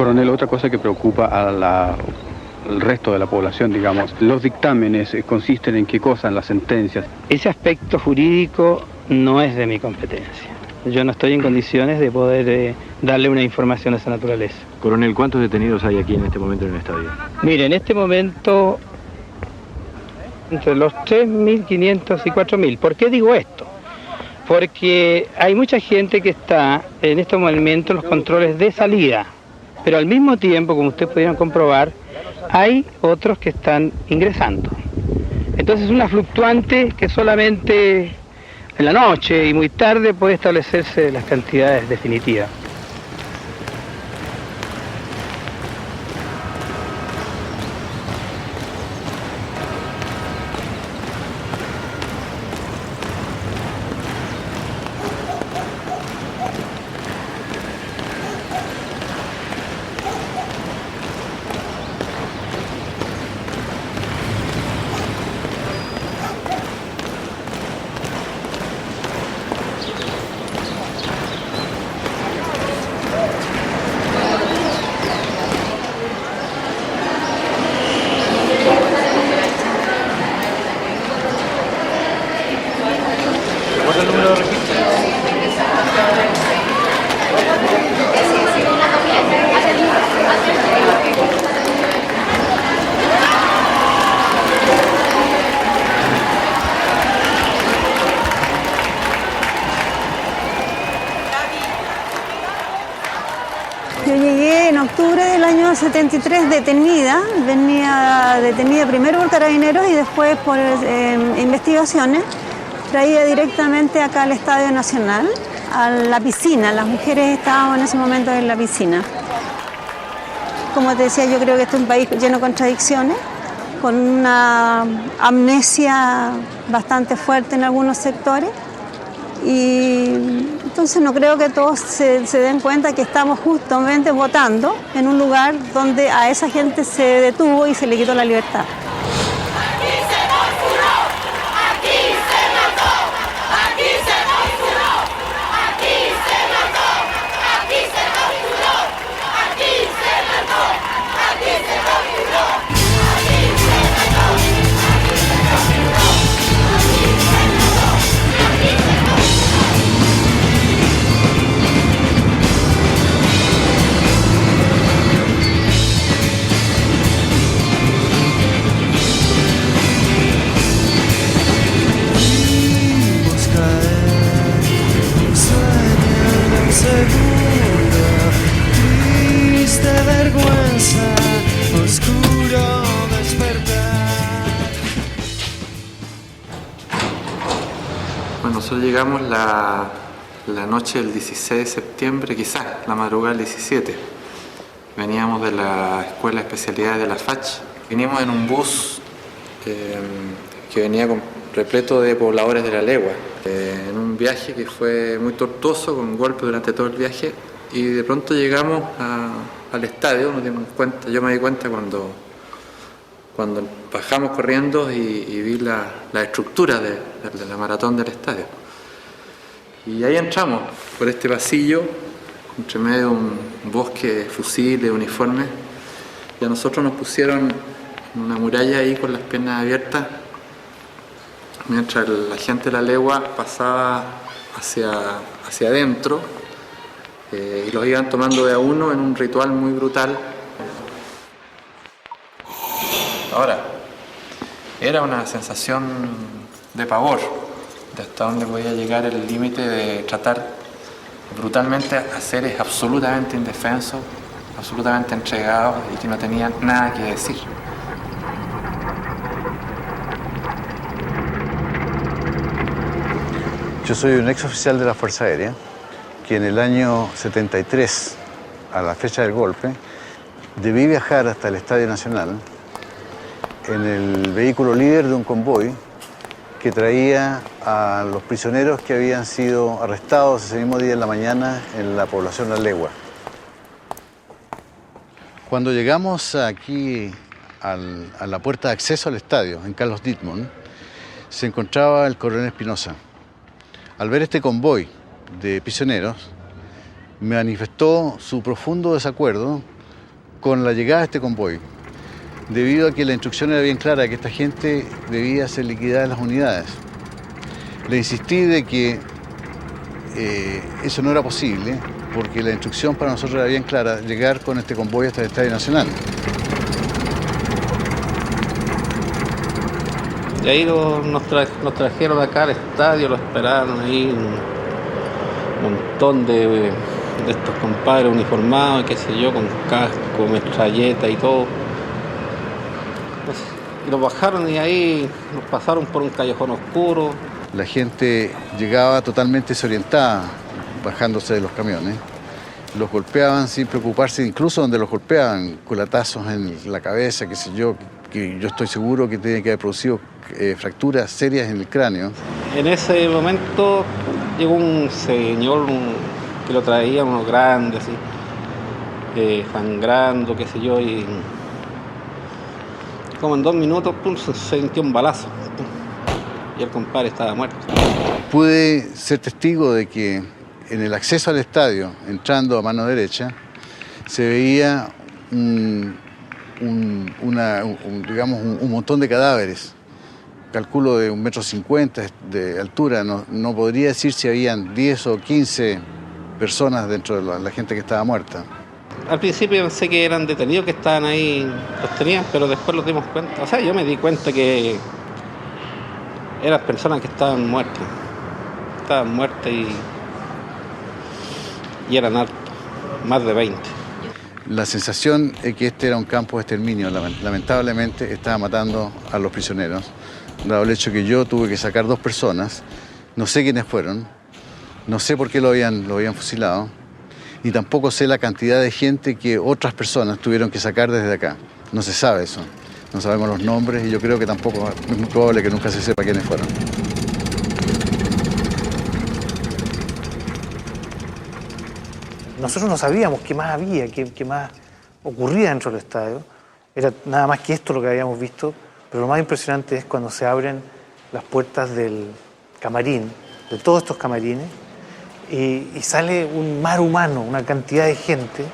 Coronel, otra cosa que preocupa al resto de la población, digamos, los dictámenes consisten en qué cosa, en las sentencias. Ese aspecto jurídico no es de mi competencia. Yo no estoy en condiciones de poder darle una información de esa naturaleza. Coronel, ¿cuántos detenidos hay aquí en este momento en el estadio? Mire, en este momento, entre los 3.500 y 4.000. ¿Por qué digo esto? Porque hay mucha gente que está en estos momentos en los controles de salida, pero al mismo tiempo, como ustedes pudieron comprobar, hay otros que están ingresando. Entonces es una fluctuante que solamente en la noche y muy tarde puede establecerse las cantidades definitivas. Yo llegué en octubre del año 73 detenida, venía detenida primero por carabineros y después por investigaciones, traída directamente acá al Estadio Nacional, a la piscina. Las mujeres estábamos en ese momento en la piscina. Como te decía, yo creo que este es un país lleno de contradicciones, con una amnesia bastante fuerte en algunos sectores. Y entonces no creo que todos se den cuenta que estamos justamente votando en un lugar donde a esa gente se detuvo y se le quitó la libertad. Bueno, nosotros llegamos la noche del 16 de septiembre, quizás, la madrugada del 17. Veníamos de la Escuela de Especialidades de la FACH. Vinimos en un bus que venía repleto de pobladores de la legua, en un viaje que fue muy tortuoso, con golpes durante todo el viaje, y de pronto llegamos al estadio. Yo me di cuenta cuando bajamos corriendo y vi la estructura de la maratón del estadio. Y ahí entramos por este pasillo, entre medio de un bosque de fusiles, uniformes, y a nosotros nos pusieron una muralla ahí con las piernas abiertas, mientras la gente de la legua pasaba hacia adentro, y los iban tomando de a uno en un ritual muy brutal. Ahora, era una sensación de pavor, de hasta dónde podía llegar el límite de tratar brutalmente a seres absolutamente indefensos, absolutamente entregados y que no tenían nada que decir. Yo soy un ex oficial de la Fuerza Aérea que en el año 73, a la fecha del golpe, debí viajar hasta el Estadio Nacional en el vehículo líder de un convoy que traía a los prisioneros que habían sido arrestados ese mismo día en la mañana en la población La Legua. Cuando llegamos aquí a la puerta de acceso al estadio, en Carlos Dittmund, se encontraba el coronel Espinosa. Al ver este convoy de prisioneros, me manifestó su profundo desacuerdo con la llegada de este convoy, debido a que la instrucción era bien clara, que esta gente debía ser liquidada en las unidades. Le insistí de que eso no era posible, porque la instrucción para nosotros era bien clara, llegar con este convoy hasta el Estadio Nacional. Y ahí nos trajeron acá al estadio, lo esperaron ahí un montón de estos compadres uniformados, qué sé yo, con casco, metralleta y todo. Y nos bajaron y ahí nos pasaron por un callejón oscuro. La gente llegaba totalmente desorientada, bajándose de los camiones. Los golpeaban sin preocuparse, incluso donde los golpeaban, culatazos en la cabeza, qué sé yo, que yo estoy seguro que tiene que haber producido fracturas serias en el cráneo. En ese momento llegó un señor que lo traía, uno grande, así, sangrando, qué sé yo, y como en 2 minutos pum, se sintió un balazo y el compadre estaba muerto. Pude ser testigo de que en el acceso al estadio, entrando a mano derecha, se veía un montón de cadáveres. Calculo de 1,50 m de altura. No podría decir si habían 10 o 15 personas dentro de la gente que estaba muerta. Al principio pensé que eran detenidos que estaban ahí, los tenían, pero después los dimos cuenta. O sea, yo me di cuenta que eran personas que estaban muertas. Estaban muertas y eran hartos, más de 20. La sensación es que este era un campo de exterminio. Lamentablemente estaba matando a los prisioneros, dado el hecho que yo tuve que sacar 2 personas. No sé quiénes fueron, no sé por qué lo habían fusilado, y tampoco sé la cantidad de gente que otras personas tuvieron que sacar desde acá. No se sabe eso, no sabemos los nombres y yo creo que tampoco es muy probable que nunca se sepa quiénes fueron. Nosotros no sabíamos qué más había, qué más ocurría dentro del estadio. Era nada más que esto lo que habíamos visto, pero lo más impresionante es cuando se abren las puertas del camarín, de todos estos camarines, y sale un mar humano, una cantidad de gente,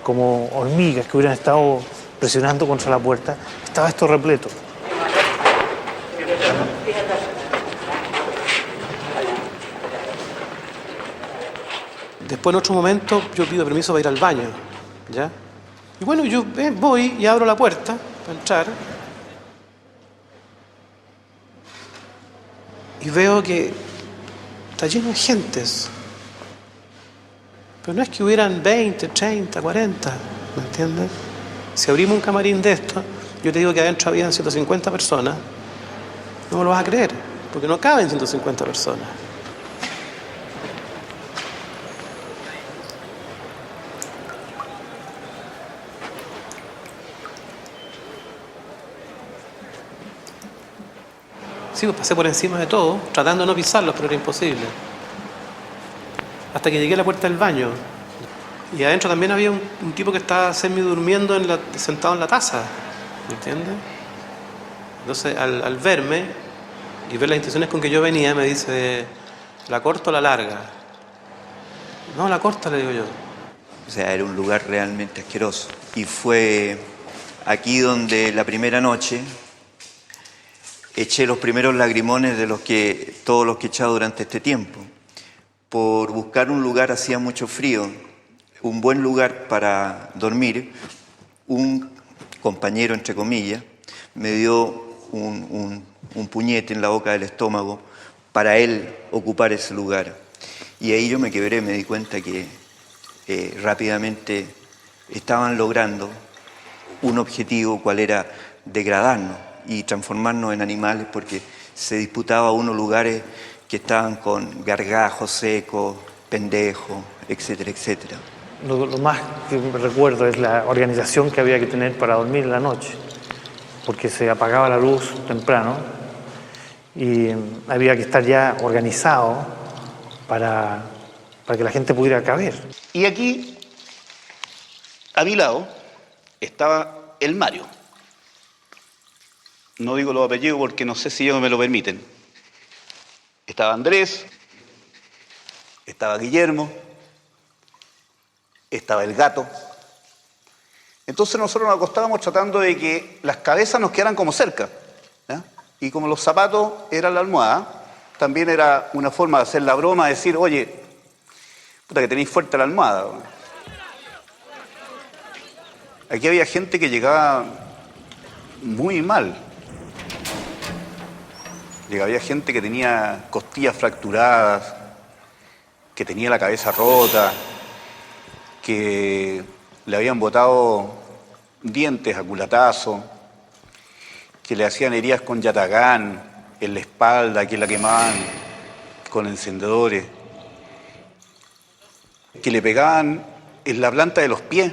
como hormigas que hubieran estado presionando contra la puerta. Estaba esto repleto. Después, en otro momento, yo pido permiso para ir al baño, ¿ya? Y bueno, yo voy y abro la puerta para entrar. Y veo que está lleno de gentes. Pero no es que hubieran 20, 30, 40, ¿me entiendes? Si abrimos un camarín de esto, yo te digo que adentro habían 150 personas, no me lo vas a creer, porque no caben 150 personas. Sí, pues pasé por encima de todo, tratando de no pisarlos, pero era imposible. Hasta que llegué a la puerta del baño. Y adentro también había un tipo que estaba semi-durmiendo sentado en la taza. ¿Me entiendes? Entonces, al verme y ver las intenciones con que yo venía, me dice, ¿la corto o la larga? No, la corta, le digo yo. O sea, era un lugar realmente asqueroso. Y fue aquí donde la primera noche eché los primeros lagrimones de todos los que he echado durante este tiempo. Por buscar un lugar, hacía mucho frío, un buen lugar para dormir, un compañero, entre comillas, me dio un puñete en la boca del estómago para él ocupar ese lugar. Y ahí yo me quebré, me di cuenta que rápidamente estaban logrando un objetivo, cual era degradarnos y transformarnos en animales, porque se disputaba unos lugares que estaban con gargajos secos, pendejos, etcétera, etcétera. Lo más que recuerdo es la organización que había que tener para dormir en la noche, porque se apagaba la luz temprano y había que estar ya organizado para que la gente pudiera caber. Y aquí, a mi lado, estaba el Mario. No digo los apellidos porque no sé si ellos me lo permiten. Estaba Andrés, estaba Guillermo, estaba el Gato, Entonces nosotros nos acostábamos tratando de que las cabezas nos quedaran como cerca, ¿ya? Y como los zapatos eran la almohada, también era una forma de hacer la broma, de decir, oye, puta que tenéis fuerte la almohada. Aquí había gente que llegaba muy mal. Había gente que tenía costillas fracturadas, que tenía la cabeza rota, que le habían botado dientes a culatazo, que le hacían heridas con yatagán en la espalda, que la quemaban con encendedores, que le pegaban en la planta de los pies,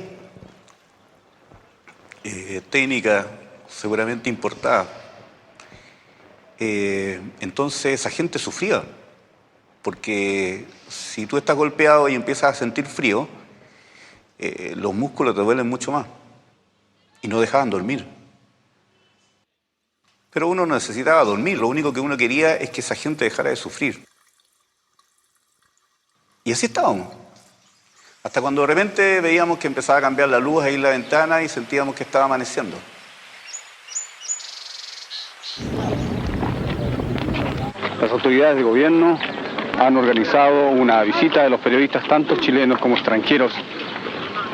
técnica seguramente importada. Entonces esa gente sufría, porque si tú estás golpeado y empiezas a sentir frío, los músculos te duelen mucho más y no dejaban dormir. Pero uno no necesitaba dormir, lo único que uno quería es que esa gente dejara de sufrir. Y así estábamos. Hasta cuando de repente veíamos que empezaba a cambiar la luz ahí en la ventana y sentíamos que estaba amaneciendo. Las autoridades de gobierno han organizado una visita de los periodistas, tanto chilenos como extranjeros.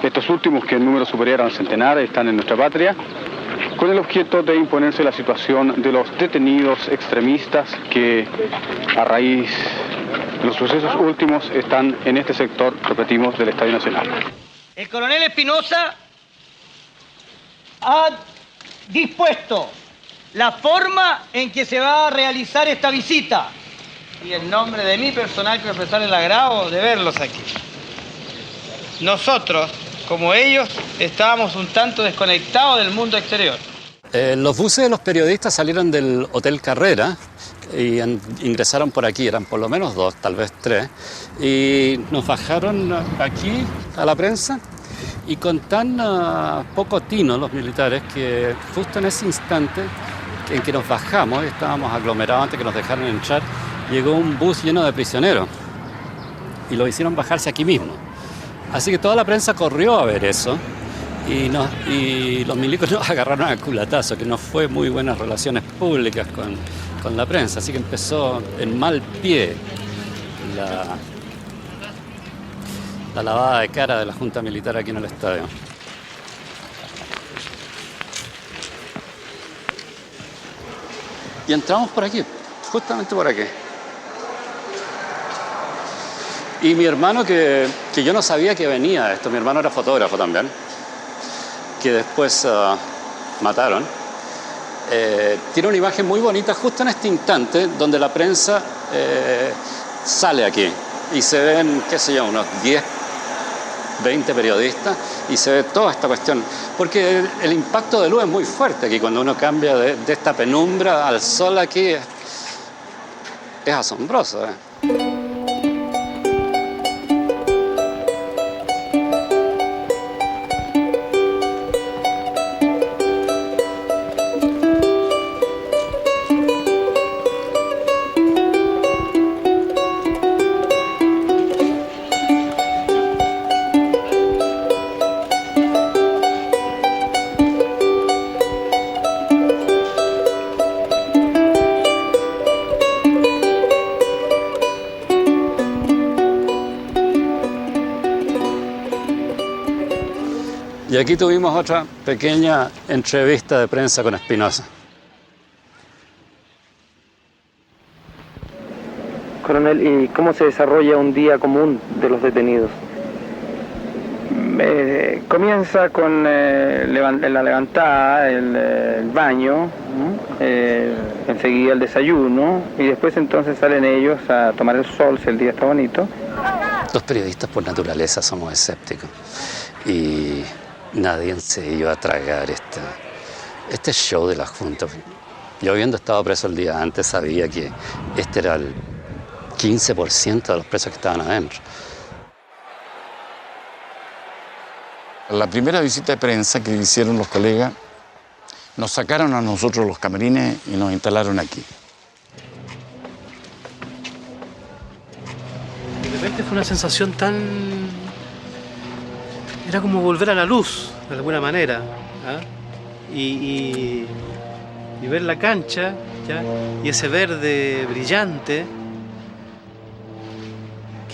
Estos últimos, que en número superior al centenar, están en nuestra patria, con el objeto de imponerse la situación de los detenidos extremistas que, a raíz de los sucesos últimos, están en este sector, repetimos, del Estadio Nacional. El coronel Espinosa ha dispuesto la forma en que se va a realizar esta visita y en nombre de mi personal quiero expresar el agrado de verlos aquí. Nosotros, como ellos, estábamos un tanto desconectados del mundo exterior. Los buses de los periodistas salieron del Hotel Carrera y ingresaron por aquí, eran por lo menos 2, tal vez 3, y nos bajaron aquí a la prensa y con tan poco tino los militares que justo en ese instante en que nos bajamos, estábamos aglomerados antes que nos dejaran entrar, llegó un bus lleno de prisioneros y lo hicieron bajarse aquí mismo. Así que toda la prensa corrió a ver eso y los milicos nos agarraron a culatazo, que no fue muy buenas relaciones públicas con la prensa. Así que empezó en mal pie la lavada de cara de la Junta Militar aquí en el estadio. Y entramos por aquí, justamente por aquí. Y mi hermano, que yo no sabía que venía esto, mi hermano era fotógrafo también, que después mataron, tiene una imagen muy bonita justo en este instante donde la prensa sale aquí y se ven, qué sé yo, unos 10, 20 periodistas y se ve toda esta cuestión, porque el impacto de luz es muy fuerte aquí cuando uno cambia de esta penumbra al sol aquí, es asombroso, Y aquí tuvimos otra pequeña entrevista de prensa con Espinosa. Coronel, ¿y cómo se desarrolla un día común de los detenidos? Comienza con la levantada, el baño, enseguida el desayuno y después entonces salen ellos a tomar el sol si el día está bonito. Los periodistas por naturaleza somos escépticos y nadie se iba a tragar este show de la Junta. Yo, habiendo estado preso el día antes, sabía que este era el 15% de los presos que estaban adentro. La primera visita de prensa que hicieron los colegas, nos sacaron a nosotros los camarines y nos instalaron aquí. De repente fue una sensación tan... era como volver a la luz, de alguna manera. ¿Ah? Y ver la cancha, ¿ya? Y ese verde brillante,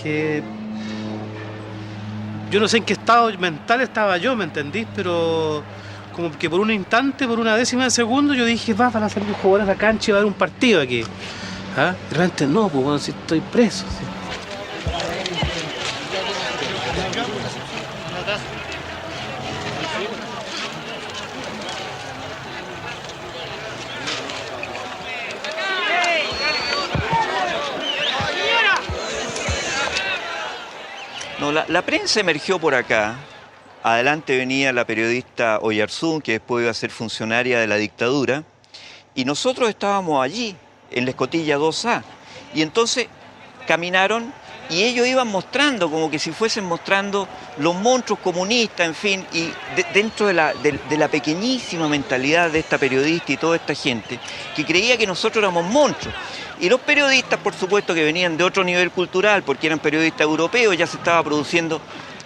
que yo no sé en qué estado mental estaba yo, ¿me entendís? Pero como que por un instante, por una décima de segundo, yo dije, van a salir jugadores a la cancha y va a haber un partido aquí. ¿Ah? Y realmente no, pues bueno, si estoy preso. ¿Sí? No, la prensa emergió por acá. Adelante venía la periodista Oyarzún, que después iba a ser funcionaria de la dictadura. Y nosotros estábamos allí, en la escotilla 2A. Y entonces caminaron y ellos iban mostrando, como que si fuesen mostrando los monstruos comunistas, en fin. Y dentro de la pequeñísima mentalidad de esta periodista y toda esta gente, que creía que nosotros éramos monstruos. Y los periodistas, por supuesto, que venían de otro nivel cultural, porque eran periodistas europeos, ya se estaba produciendo,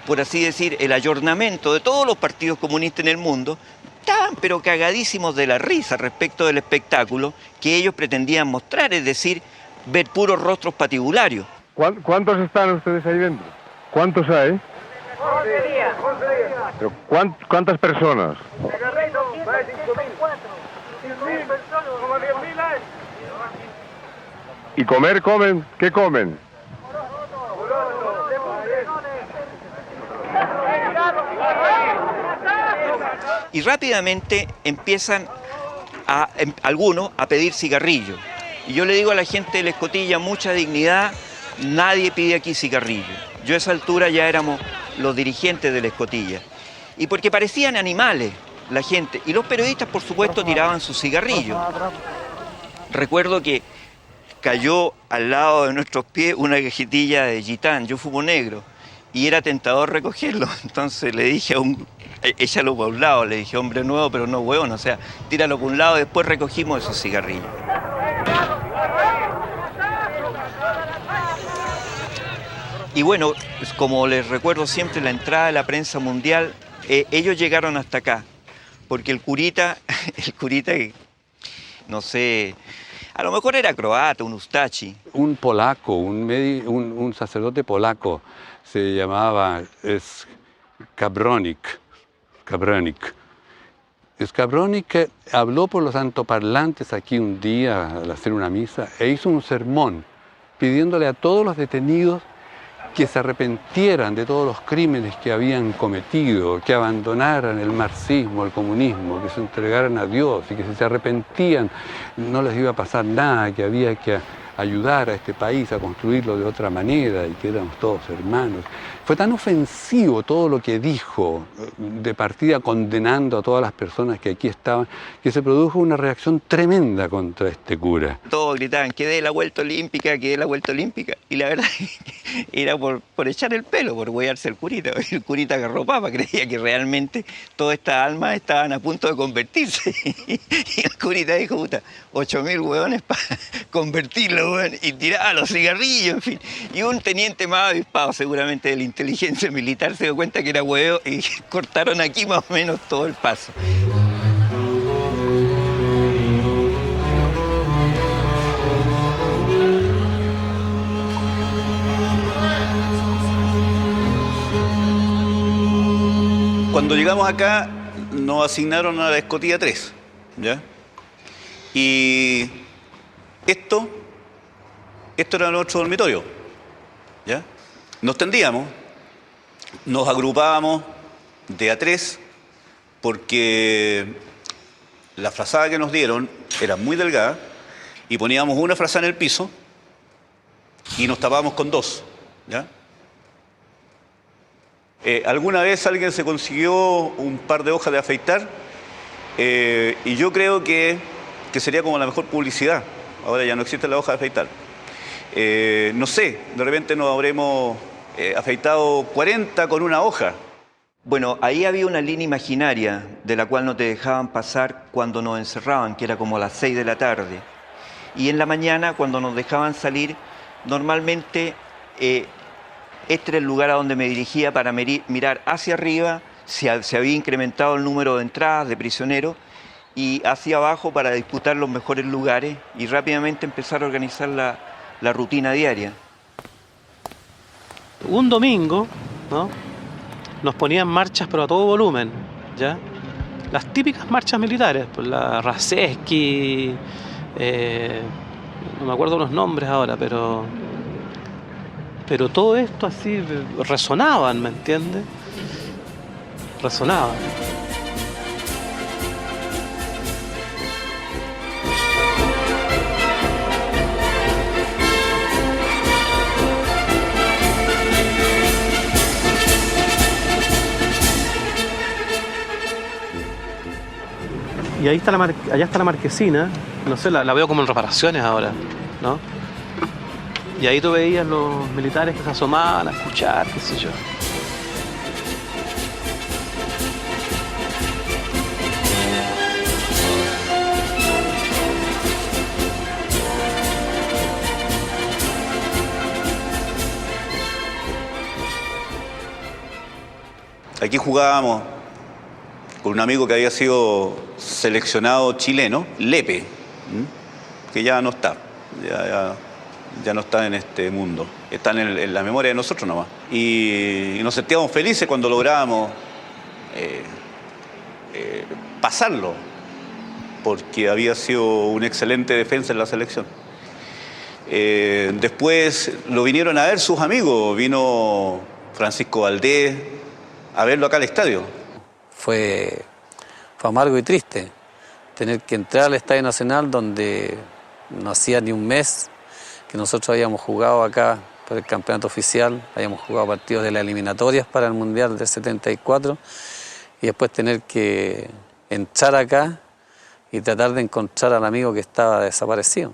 por así decir, el ayornamiento de todos los partidos comunistas en el mundo, estaban pero cagadísimos de la risa respecto del espectáculo que ellos pretendían mostrar, es decir, ver puros rostros patibularios. ¿Cuántos están ustedes ahí dentro? ¿Cuántos hay? 11 días. ¿Pero cuántas personas? ¿Y comer comen? ¿Qué comen? Y rápidamente empiezan algunos a pedir cigarrillos. Y yo le digo a la gente de la escotilla, mucha dignidad, nadie pide aquí cigarrillos. Yo a esa altura ya éramos los dirigentes de la escotilla. Y porque parecían animales la gente. Y los periodistas, por supuesto, tiraban sus cigarrillos. Recuerdo que cayó al lado de nuestros pies una cajetilla de gitán, yo fumo negro, y era tentador recogerlo. Entonces le dije échalo por un lado, le dije, hombre nuevo, pero no hueón, o sea, tíralo por un lado y después recogimos esos cigarrillos. Y bueno, como les recuerdo siempre, la entrada de la prensa mundial, ellos llegaron hasta acá, porque el curita, no sé, a lo mejor era croata, un ustachi. Un polaco, un sacerdote polaco, se llamaba Skabronik. Skabronik habló por los altoparlantes aquí un día al hacer una misa e hizo un sermón pidiéndole a todos los detenidos que se arrepintieran de todos los crímenes que habían cometido, que abandonaran el marxismo, el comunismo, que se entregaran a Dios y que si se arrepentían no les iba a pasar nada, que había que ayudar a este país a construirlo de otra manera y que éramos todos hermanos. Fue tan ofensivo todo lo que dijo, de partida condenando a todas las personas que aquí estaban, que se produjo una reacción tremenda contra este cura. Todos gritaban, que dé la vuelta olímpica, que dé la vuelta olímpica. Y la verdad era por echar el pelo, por huearse al curita. El curita agarró papa, creía que realmente todas estas almas estaban a punto de convertirse. Y el curita dijo, puta, 8.000 hueones para convertirlo, hueón, y tiraba los cigarrillos, en fin. Y un teniente más avispado, seguramente de la inteligencia militar, se dio cuenta que era huevo y cortaron aquí más o menos todo el paso. Cuando llegamos acá, nos asignaron a la escotilla 3, ¿ya? Y esto era nuestro dormitorio, ¿ya? Nos tendíamos, nos agrupábamos de a 3 porque la frazada que nos dieron era muy delgada y poníamos una frazada en el piso y nos tapábamos con 2, ¿ya? Alguna vez alguien se consiguió un par de hojas de afeitar y yo creo que sería como la mejor publicidad. Ahora ya no existe la hoja de afeitar. No sé, de repente nos habremos afeitado 40 con una hoja. Bueno, ahí había una línea imaginaria de la cual no te dejaban pasar cuando nos encerraban, que era como a las 6 de la tarde. Y en la mañana, cuando nos dejaban salir, normalmente Este era el lugar a donde me dirigía para mirar hacia arriba si se había incrementado el número de entradas de prisioneros y hacia abajo para disputar los mejores lugares y rápidamente empezar a organizar la rutina diaria. Un domingo, ¿no?, nos ponían marchas pero a todo volumen, ¿ya? Las típicas marchas militares, pues la Raseski, no me acuerdo los nombres ahora, pero todo esto así resonaban, ¿me entiendes? Resonaban. Y ahí está allá está la marquesina, no sé, la veo como en reparaciones ahora, ¿no? Y ahí tú veías los militares que se asomaban a escuchar, qué sé yo. Aquí jugábamos con un amigo que había sido seleccionado chileno, Lepe, que ya no está, ya no está en este mundo, está en la memoria de nosotros nomás. Y nos sentíamos felices cuando lográbamos pasarlo, porque había sido una excelente defensa en la selección. Después lo vinieron a ver sus amigos, vino Francisco Valdés a verlo acá al estadio. Fue amargo y triste tener que entrar al Estadio Nacional donde no hacía ni un mes que nosotros habíamos jugado acá por el campeonato oficial, habíamos jugado partidos de las eliminatorias para el Mundial del 74 y después tener que entrar acá y tratar de encontrar al amigo que estaba desaparecido.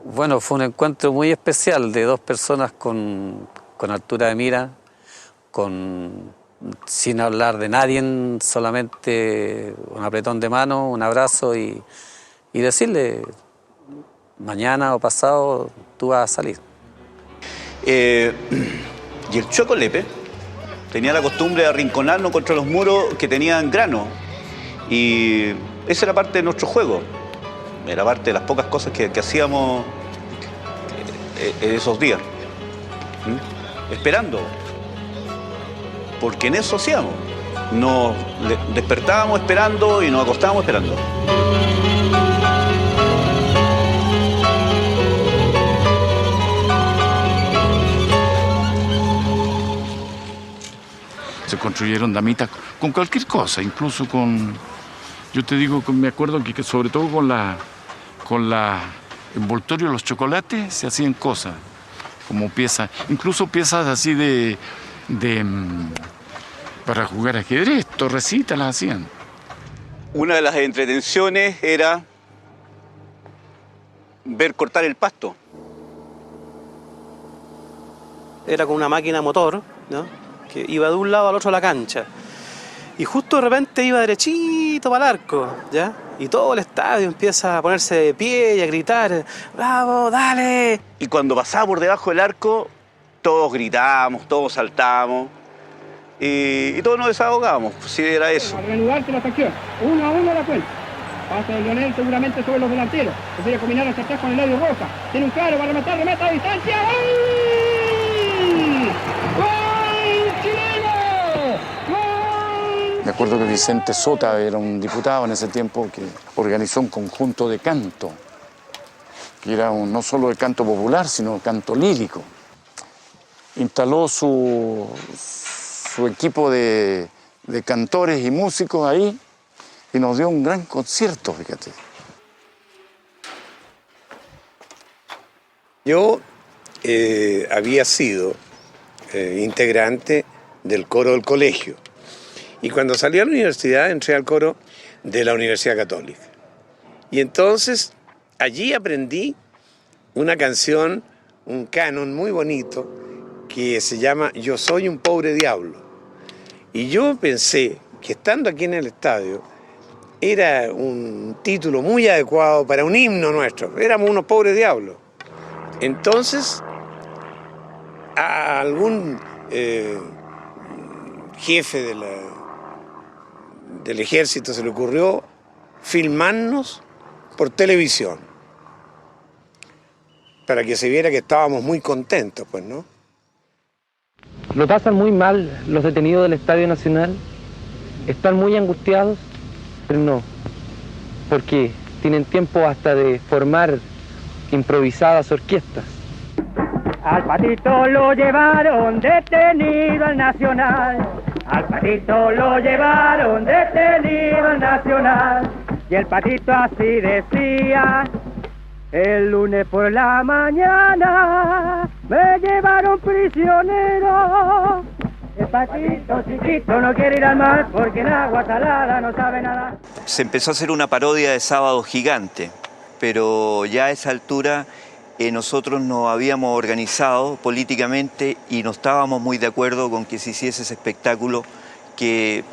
Bueno, fue un encuentro muy especial de dos personas con altura de mira, sin hablar de nadie, solamente un apretón de mano, un abrazo y decirle, mañana o pasado tú vas a salir. Y el Choco Lepe tenía la costumbre de arrinconarnos contra los muros que tenían grano. Y esa era parte de nuestro juego. Era parte de las pocas cosas que hacíamos esos días. Esperando. Porque en eso hacíamos. Nos despertábamos esperando y nos acostábamos esperando. Se construyeron damitas con cualquier cosa, incluso con... Yo te digo, me acuerdo que sobre todo con la envoltorio de los chocolates se hacían cosas, como piezas, incluso piezas así para jugar ajedrez, torrecitas las hacían. Una de las entretenciones era ver cortar el pasto. Era con una máquina motor, ¿no?, que iba de un lado al otro de la cancha. Y justo de repente iba derechito para el arco, ¿ya? Y todo el estadio empieza a ponerse de pie y a gritar, ¡bravo, dale! Y cuando pasaba por debajo del arco, todos gritábamos, todos saltábamos y todos nos desahogábamos, si era eso. Al reanudarse la acción, 1-1 la cuenta. Pasa de Lionel seguramente sobre los delanteros. Prefiere combinar hacia atrás con el Eladio Roja. Tiene un claro para rematar, remata a distancia. ¡Gol! ¡Gol chileno! ¡Gol! Me acuerdo que Vicente Sota era un diputado en ese tiempo que organizó un conjunto de canto, que era no solo el canto popular, sino el canto lírico. Instaló su equipo de cantores y músicos ahí y nos dio un gran concierto, fíjate. Yo había sido integrante del coro del colegio y cuando salí a la universidad entré al coro de la Universidad Católica. Y entonces allí aprendí una canción, un canon muy bonito que se llama Yo soy un pobre diablo. Y yo pensé que estando aquí en el estadio era un título muy adecuado para un himno nuestro. Éramos unos pobres diablos. Entonces algún jefe del ejército se le ocurrió filmarnos por televisión para que se viera que estábamos muy contentos, pues, ¿no? Lo pasan muy mal los detenidos del Estadio Nacional, están muy angustiados, pero no, porque tienen tiempo hasta de formar improvisadas orquestas. Al Patito lo llevaron detenido al Nacional, al Patito lo llevaron detenido al Nacional, y el Patito así decía: el lunes por la mañana me llevaron prisionero. El Patito chiquito no quiere ir al mar porque en agua salada no sabe nada. Se empezó a hacer una parodia de Sábado Gigante, pero ya a esa altura nosotros nos habíamos organizado políticamente y no estábamos muy de acuerdo con que se hiciese ese espectáculo que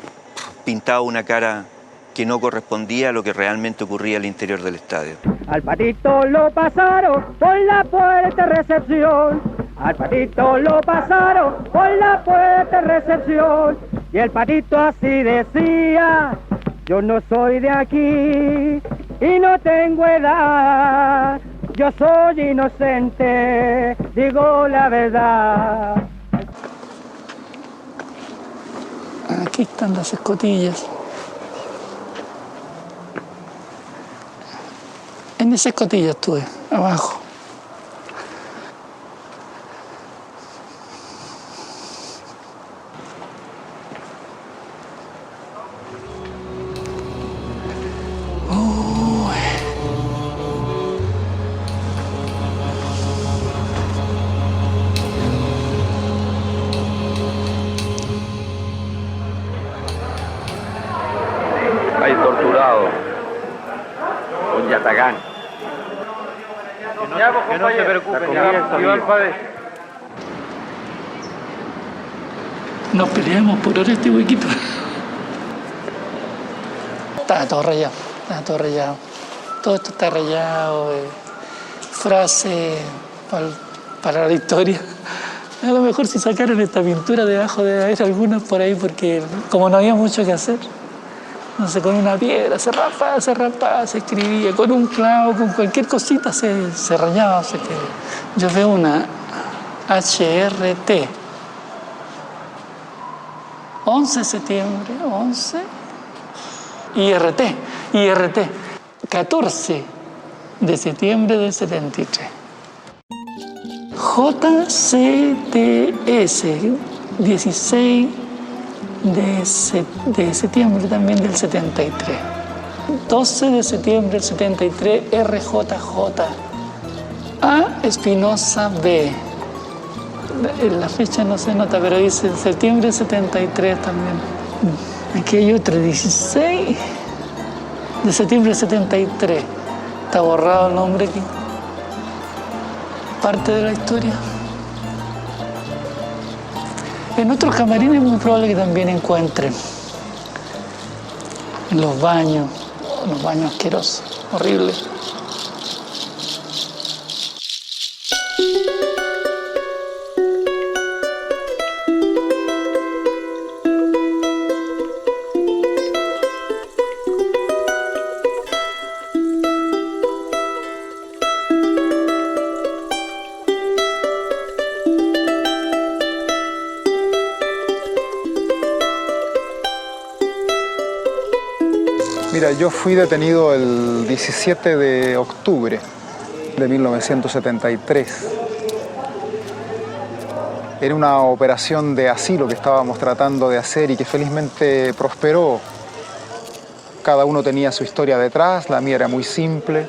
pintaba una cara que no correspondía a lo que realmente ocurría al interior del estadio. Al Patito lo pasaron por la puerta de recepción, al Patito lo pasaron por la puerta de recepción, y el Patito así decía: yo no soy de aquí y no tengo edad, yo soy inocente, digo la verdad. Aquí están las escotillas. En esa escotilla estuve, abajo. Hay torturado con Yatagán. Que no se preocupen, Iván Padre. Nos peleamos por ahora este huequito. Está todo rayado, está todo rayado. Todo esto está rayado. Frases para la historia. A lo mejor si sacaron esta pintura debajo de haber algunas por ahí, porque como no había mucho que hacer, no sé, con una piedra se rapaba, se escribía, con un clavo, con cualquier cosita se rayaba. O sea que yo veo una HRT. 11 de septiembre, 11. IRT. 14 de septiembre del 73. JCTS, 16 de septiembre también del 73. 12 de septiembre del 73, RJJ. A. Espinosa B. La fecha no se nota, pero dice septiembre del 73 también. Aquí hay otra, 16 de septiembre del 73. Está borrado el nombre aquí. Parte de la historia. En otros camarines es muy probable que también encuentren. En los baños asquerosos, horribles. Mira, yo fui detenido el 17 de octubre de 1973. Era una operación de asilo que estábamos tratando de hacer y que felizmente prosperó. Cada uno tenía su historia detrás, la mía era muy simple.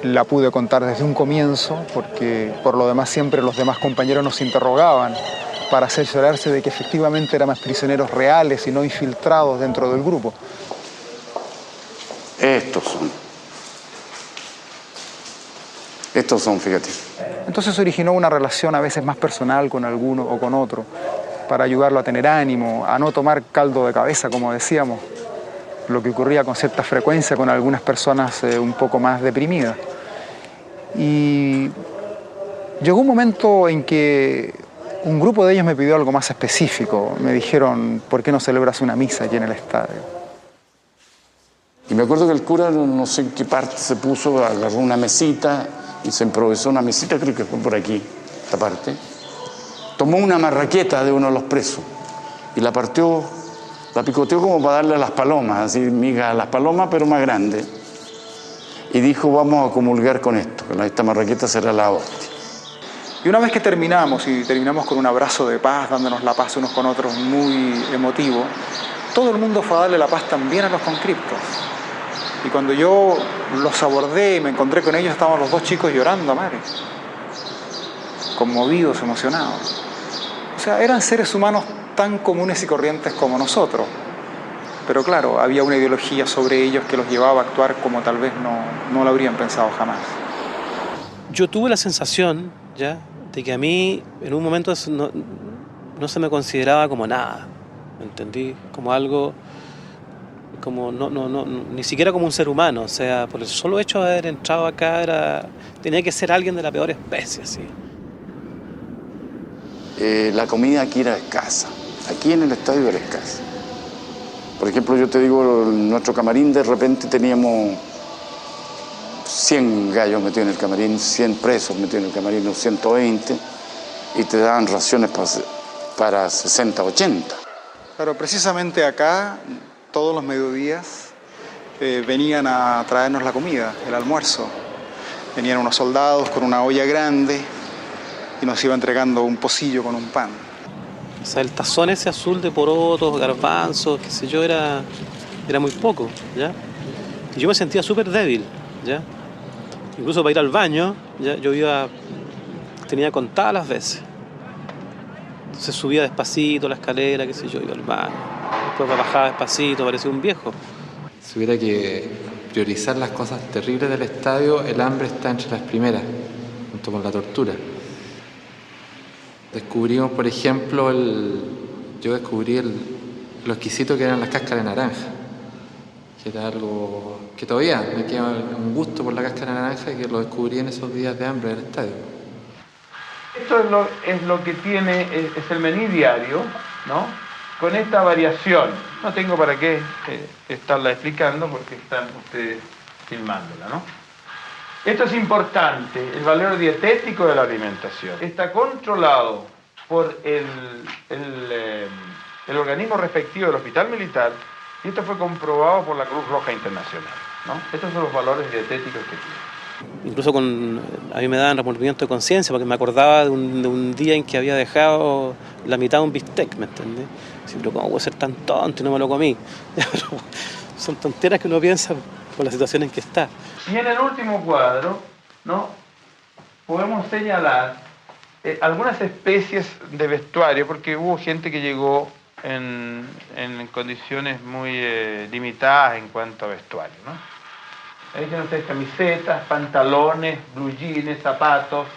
La pude contar desde un comienzo porque por lo demás siempre los demás compañeros nos interrogaban para cerciorarse de que efectivamente éramos prisioneros reales y no infiltrados dentro del grupo. Estos son, fíjate. Entonces se originó una relación a veces más personal con alguno o con otro, para ayudarlo a tener ánimo, a no tomar caldo de cabeza, como decíamos, lo que ocurría con cierta frecuencia con algunas personas un poco más deprimidas. Y llegó un momento en que Un grupo de ellos me pidió algo más específico. Me dijeron, ¿por qué no celebras una misa aquí en el estadio? Y me acuerdo que el cura, no sé en qué parte se puso, agarró una mesita y se improvisó una mesita, creo que fue por aquí, esta parte. Tomó una marraqueta de uno de los presos y la partió, la picoteó como para darle a las palomas, así miga a las palomas, pero más grande. Y dijo, vamos a comulgar con esto, que esta marraqueta será la hostia. Y una vez que terminamos, y terminamos con un abrazo de paz, dándonos la paz unos con otros muy emotivo, todo el mundo fue a darle la paz también a los conscriptos. Y cuando yo los abordé y me encontré con ellos, estaban los dos chicos llorando a mares, conmovidos, emocionados. O sea, eran seres humanos tan comunes y corrientes como nosotros. Pero claro, había una ideología sobre ellos que los llevaba a actuar como tal vez no lo habrían pensado jamás. Yo tuve la sensación, ¿ya?, de que a mí en un momento no se me consideraba como nada, ¿me entendí? Como algo, como ni siquiera como un ser humano, o sea, por el solo hecho de haber entrado acá tenía que ser alguien de la peor especie, así. La comida aquí era escasa, aquí en el estadio era escasa. Por ejemplo, yo te digo, en nuestro camarín de repente teníamos 100 gallos metidos en el camarín, 100 presos metidos en el camarín, o 120, y te daban raciones para 60, 80. Pero precisamente acá, todos los mediodías, venían a traernos la comida, el almuerzo. Venían unos soldados con una olla grande y nos iba entregando un pocillo con un pan. O sea, el tazón ese azul de porotos, garbanzos, qué sé yo, era muy poco, ¿ya? Y yo me sentía súper débil, ¿ya? Incluso para ir al baño, ¿ya? Tenía contadas las veces. Entonces subía despacito la escalera, qué sé yo, iba al baño. Después bajaba despacito, parecía un viejo. Si hubiera que priorizar las cosas terribles del estadio, el hambre está entre las primeras, junto con la tortura. Descubrimos, por ejemplo, yo descubrí lo exquisito que eran las cáscaras de naranja, que era algo que todavía me queda un gusto por la cáscara de naranja, y que lo descubrí en esos días de hambre del estadio. Esto es lo que tiene, es el menú diario, ¿no? Con esta variación. No tengo para qué estarla explicando porque están ustedes filmándola, ¿no? Esto es importante, el valor dietético de la alimentación. Está controlado por el organismo respectivo del Hospital Militar, y esto fue comprobado por la Cruz Roja Internacional, ¿no? Estos son los valores dietéticos que tiene. Incluso a mí me daban remordimiento de conciencia porque me acordaba de un día en que había dejado la mitad de un bistec, ¿me entiendes? Pero ¿cómo puedo ser tan tonto y no me lo comí? Son tonteras que uno piensa por la situación en que está. Y en el último cuadro, ¿no?, podemos señalar algunas especies de vestuario, porque hubo gente que llegó en condiciones muy limitadas en cuanto a vestuario, ¿no? Ahí tienen ustedes camisetas, pantalones, blue jeans, zapatos,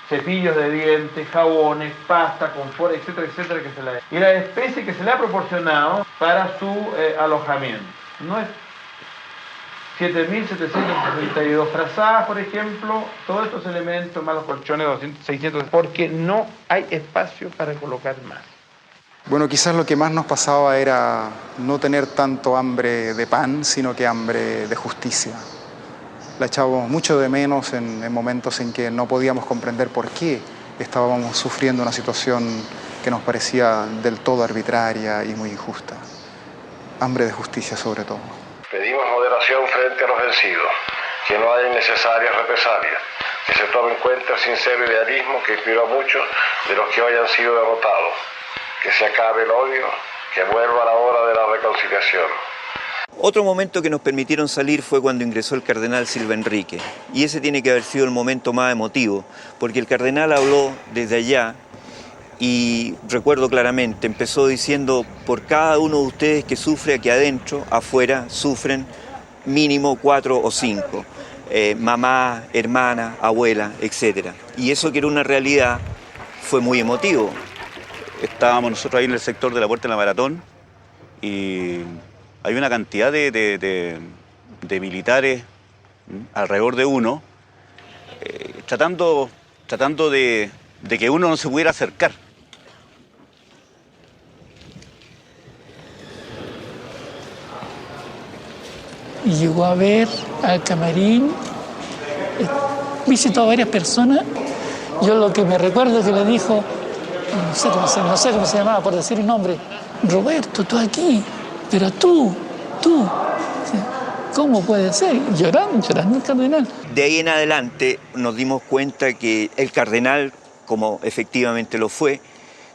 cepillos de dientes, jabones, pasta, confort, etcétera, etcétera, y la especie que se le ha proporcionado para su alojamiento. No es 7.762 frazadas, por ejemplo, todos estos elementos, más los colchones, 200, 600, porque no hay espacio para colocar más. Bueno, quizás lo que más nos pasaba era no tener tanto hambre de pan, sino que hambre de justicia. La echábamos mucho de menos en momentos en que no podíamos comprender por qué estábamos sufriendo una situación que nos parecía del todo arbitraria y muy injusta. Hambre de justicia sobre todo. Pedimos moderación frente a los vencidos, que no haya innecesarias represalias, que se tome en cuenta el sincero idealismo que inspiró a muchos de los que hoy han sido derrotados, que se acabe el odio, que vuelva la hora de la reconciliación. Otro momento que nos permitieron salir fue cuando ingresó el cardenal Silva Enrique, y ese tiene que haber sido el momento más emotivo, porque el cardenal habló desde allá. Y recuerdo claramente, empezó diciendo, por cada uno de ustedes que sufre aquí adentro, afuera sufren mínimo 4 o 5, mamá, hermana, abuela, etc. Y eso que era una realidad fue muy emotivo. Estábamos nosotros ahí en el sector de la Puerta de la Maratón y hay una cantidad de militares alrededor de uno, tratando de que uno no se pudiera acercar. y llegó a ver al camarín, visitó a varias personas. Yo lo que me recuerdo es que le dijo, no sé cómo se llamaba, por decir un nombre, Roberto, tú aquí, pero tú, ¿cómo puede ser? Llorando el cardenal. De ahí en adelante nos dimos cuenta que el cardenal, como efectivamente lo fue,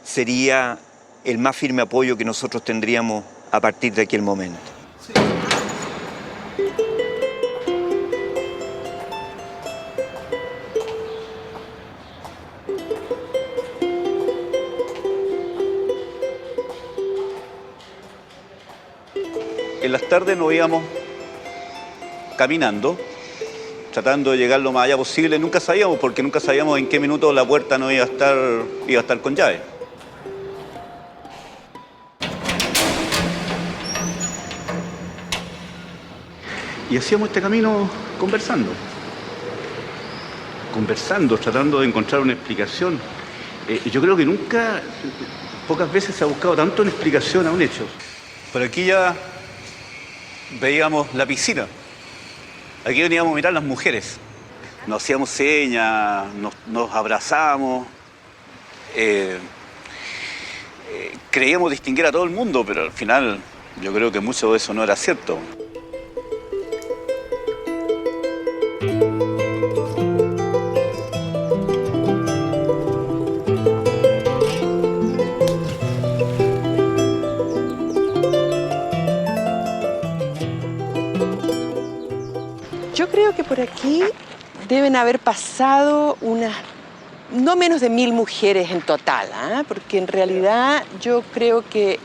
sería el más firme apoyo que nosotros tendríamos a partir de aquel momento. En las tardes nos íbamos caminando, tratando de llegar lo más allá posible. Nunca sabíamos, porque nunca sabíamos en qué minuto la puerta no iba a estar con llave. Y hacíamos este camino conversando, tratando de encontrar una explicación. Yo creo que pocas veces se ha buscado tanto una explicación a un hecho. Por aquí ya veíamos la piscina. Aquí veníamos a mirar las mujeres. Nos hacíamos señas, nos abrazamos. Creíamos distinguir a todo el mundo, pero al final yo creo que mucho de eso no era cierto. Yo creo que por aquí deben haber pasado no menos de 1000 mujeres en total, ¿eh? Porque en realidad yo creo que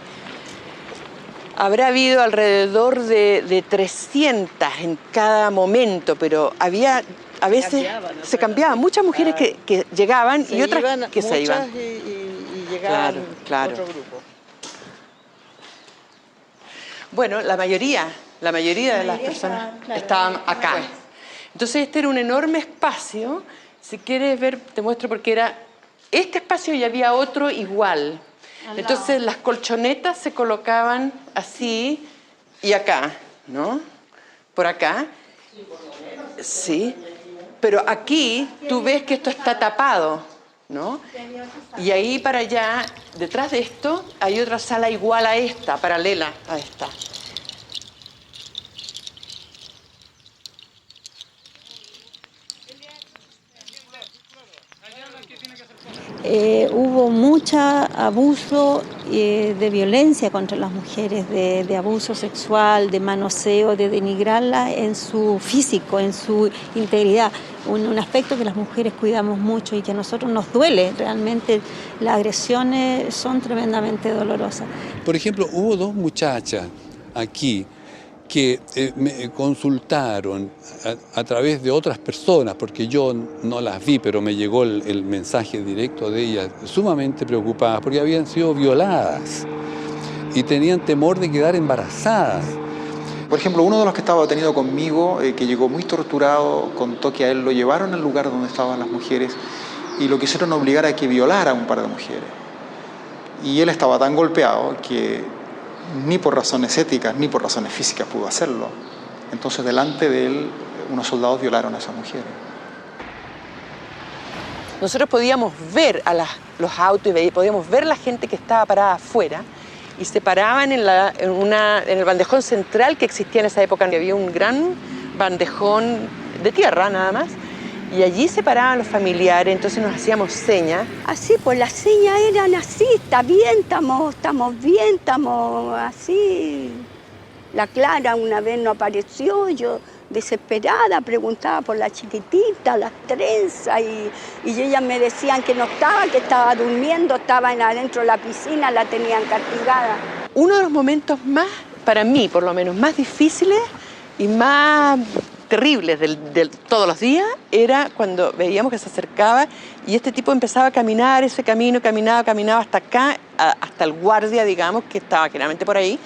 habrá habido alrededor de 300 en cada momento, pero a veces se cambiaban. Muchas mujeres que llegaban y otras que se iban. Y llegaban claro. Otro grupo. Bueno, la mayoría de las personas estaban acá. Entonces este era un enorme espacio. Si quieres ver, te muestro porque era este espacio y había otro igual. Entonces las colchonetas se colocaban así y acá, ¿no? Por acá. Sí. Pero aquí tú ves que esto está tapado, ¿no? Y ahí para allá, detrás de esto, hay otra sala igual a esta, paralela a esta. Hubo mucho abuso de violencia contra las mujeres, de abuso sexual, de manoseo, de denigrarlas en su físico, en su integridad. Un aspecto que las mujeres cuidamos mucho y que a nosotros nos duele. Realmente las agresiones son tremendamente dolorosas. Por ejemplo, hubo 2 muchachas aquí que me consultaron a través de otras personas, porque yo no las vi, pero me llegó el mensaje directo de ellas, sumamente preocupadas, porque habían sido violadas y tenían temor de quedar embarazadas. Por ejemplo, uno de los que estaba detenido conmigo, que llegó muy torturado, contó que a él lo llevaron al lugar donde estaban las mujeres y lo quisieron obligar a que violara a un par de mujeres. Y él estaba tan golpeado que ni por razones éticas ni por razones físicas pudo hacerlo. Entonces, delante de él, unos soldados violaron a esa mujer. Nosotros podíamos ver a los autos y podíamos ver la gente que estaba parada afuera y se paraban en el bandejón central que existía en esa época. Había un gran bandejón de tierra nada más y allí se paraban los familiares, entonces nos hacíamos señas. Así, pues las señas eran así, está bien, estamos bien, estamos así. La Clara una vez no apareció, yo desesperada preguntaba por la chiquitita, las trenzas, y ellas me decían que no estaba, que estaba durmiendo, estaba adentro de la piscina, la tenían castigada. Uno de los momentos más, para mí por lo menos, más difíciles y más terribles de todos los días era cuando veíamos que se acercaba y este tipo empezaba a caminar ese camino, caminaba hasta acá, hasta el guardia, digamos, que estaba generalmente por ahí,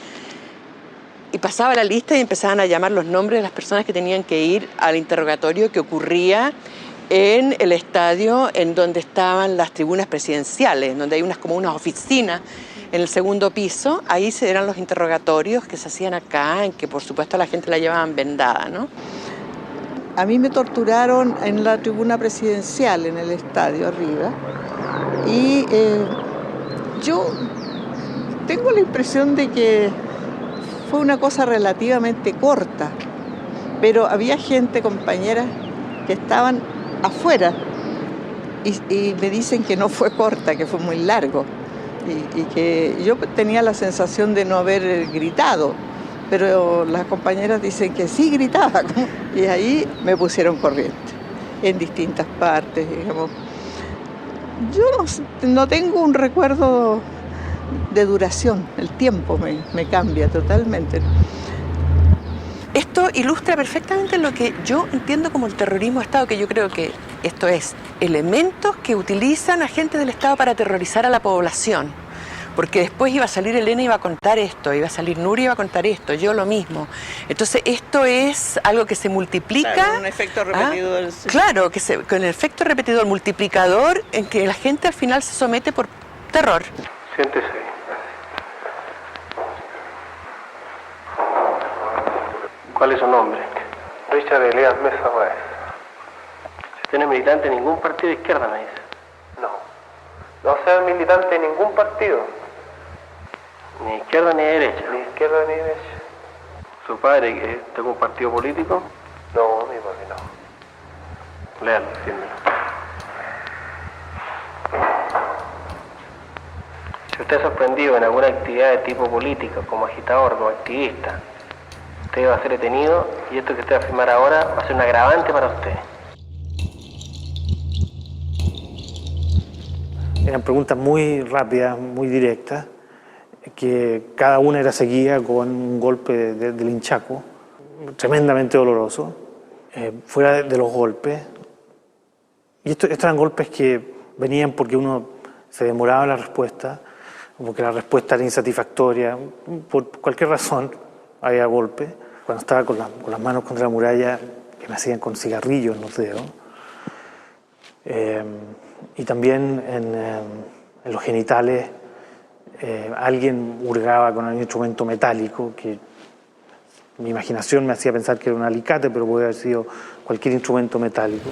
y pasaba la lista y empezaban a llamar los nombres de las personas que tenían que ir al interrogatorio que ocurría en el estadio en donde estaban las tribunas presidenciales, donde hay como unas oficinas en el segundo piso, ahí eran los interrogatorios que se hacían acá, en que por supuesto la gente la llevaban vendada, ¿no? A mí me torturaron en la tribuna presidencial, en el estadio arriba, y yo tengo la impresión de que fue una cosa relativamente corta, pero había gente, compañeras, que estaban afuera y me dicen que no fue corta, que fue muy largo y que yo tenía la sensación de no haber gritado, pero las compañeras dicen que sí gritaba y ahí me pusieron corriente en distintas partes, digamos. Yo no tengo un recuerdo de duración, el tiempo me cambia totalmente. Esto ilustra perfectamente lo que yo entiendo como el terrorismo de Estado, que yo creo que esto es elementos que utilizan agentes del Estado para aterrorizar a la población. Porque después iba a salir Elena y iba a contar esto, iba a salir Nuria y iba a contar esto, yo lo mismo. Entonces esto es algo que se multiplica. Claro, un efecto repetidor. Sí. Claro, con el efecto repetidor multiplicador en que la gente al final se somete por terror. Siéntese. ¿Cuál es su nombre? Richard Elías Mesa Báez. ¿Usted no es militante de ningún partido de izquierda, me dice? No soy militante de ningún partido. Ni de izquierda ni de derecha. Ni de izquierda ni de derecha. ¿Su padre es de algún partido político? No, mi padre no. Léalo, entiéndelo. Si usted es sorprendido en alguna actividad de tipo político, como agitador, como activista, usted va a ser detenido y esto que usted va a afirmar ahora va a ser un agravante para usted. Eran preguntas muy rápidas, muy directas, que cada una era seguida con un golpe del hinchaco, tremendamente doloroso, fuera de los golpes. Y estos eran golpes que venían porque uno se demoraba en la respuesta, porque la respuesta era insatisfactoria, por cualquier razón había golpes. Cuando estaba con las manos contra la muralla, que me hacían con cigarrillos en los dedos. Y también en los genitales alguien hurgaba con un instrumento metálico que mi imaginación me hacía pensar que era un alicate, pero puede haber sido cualquier instrumento metálico.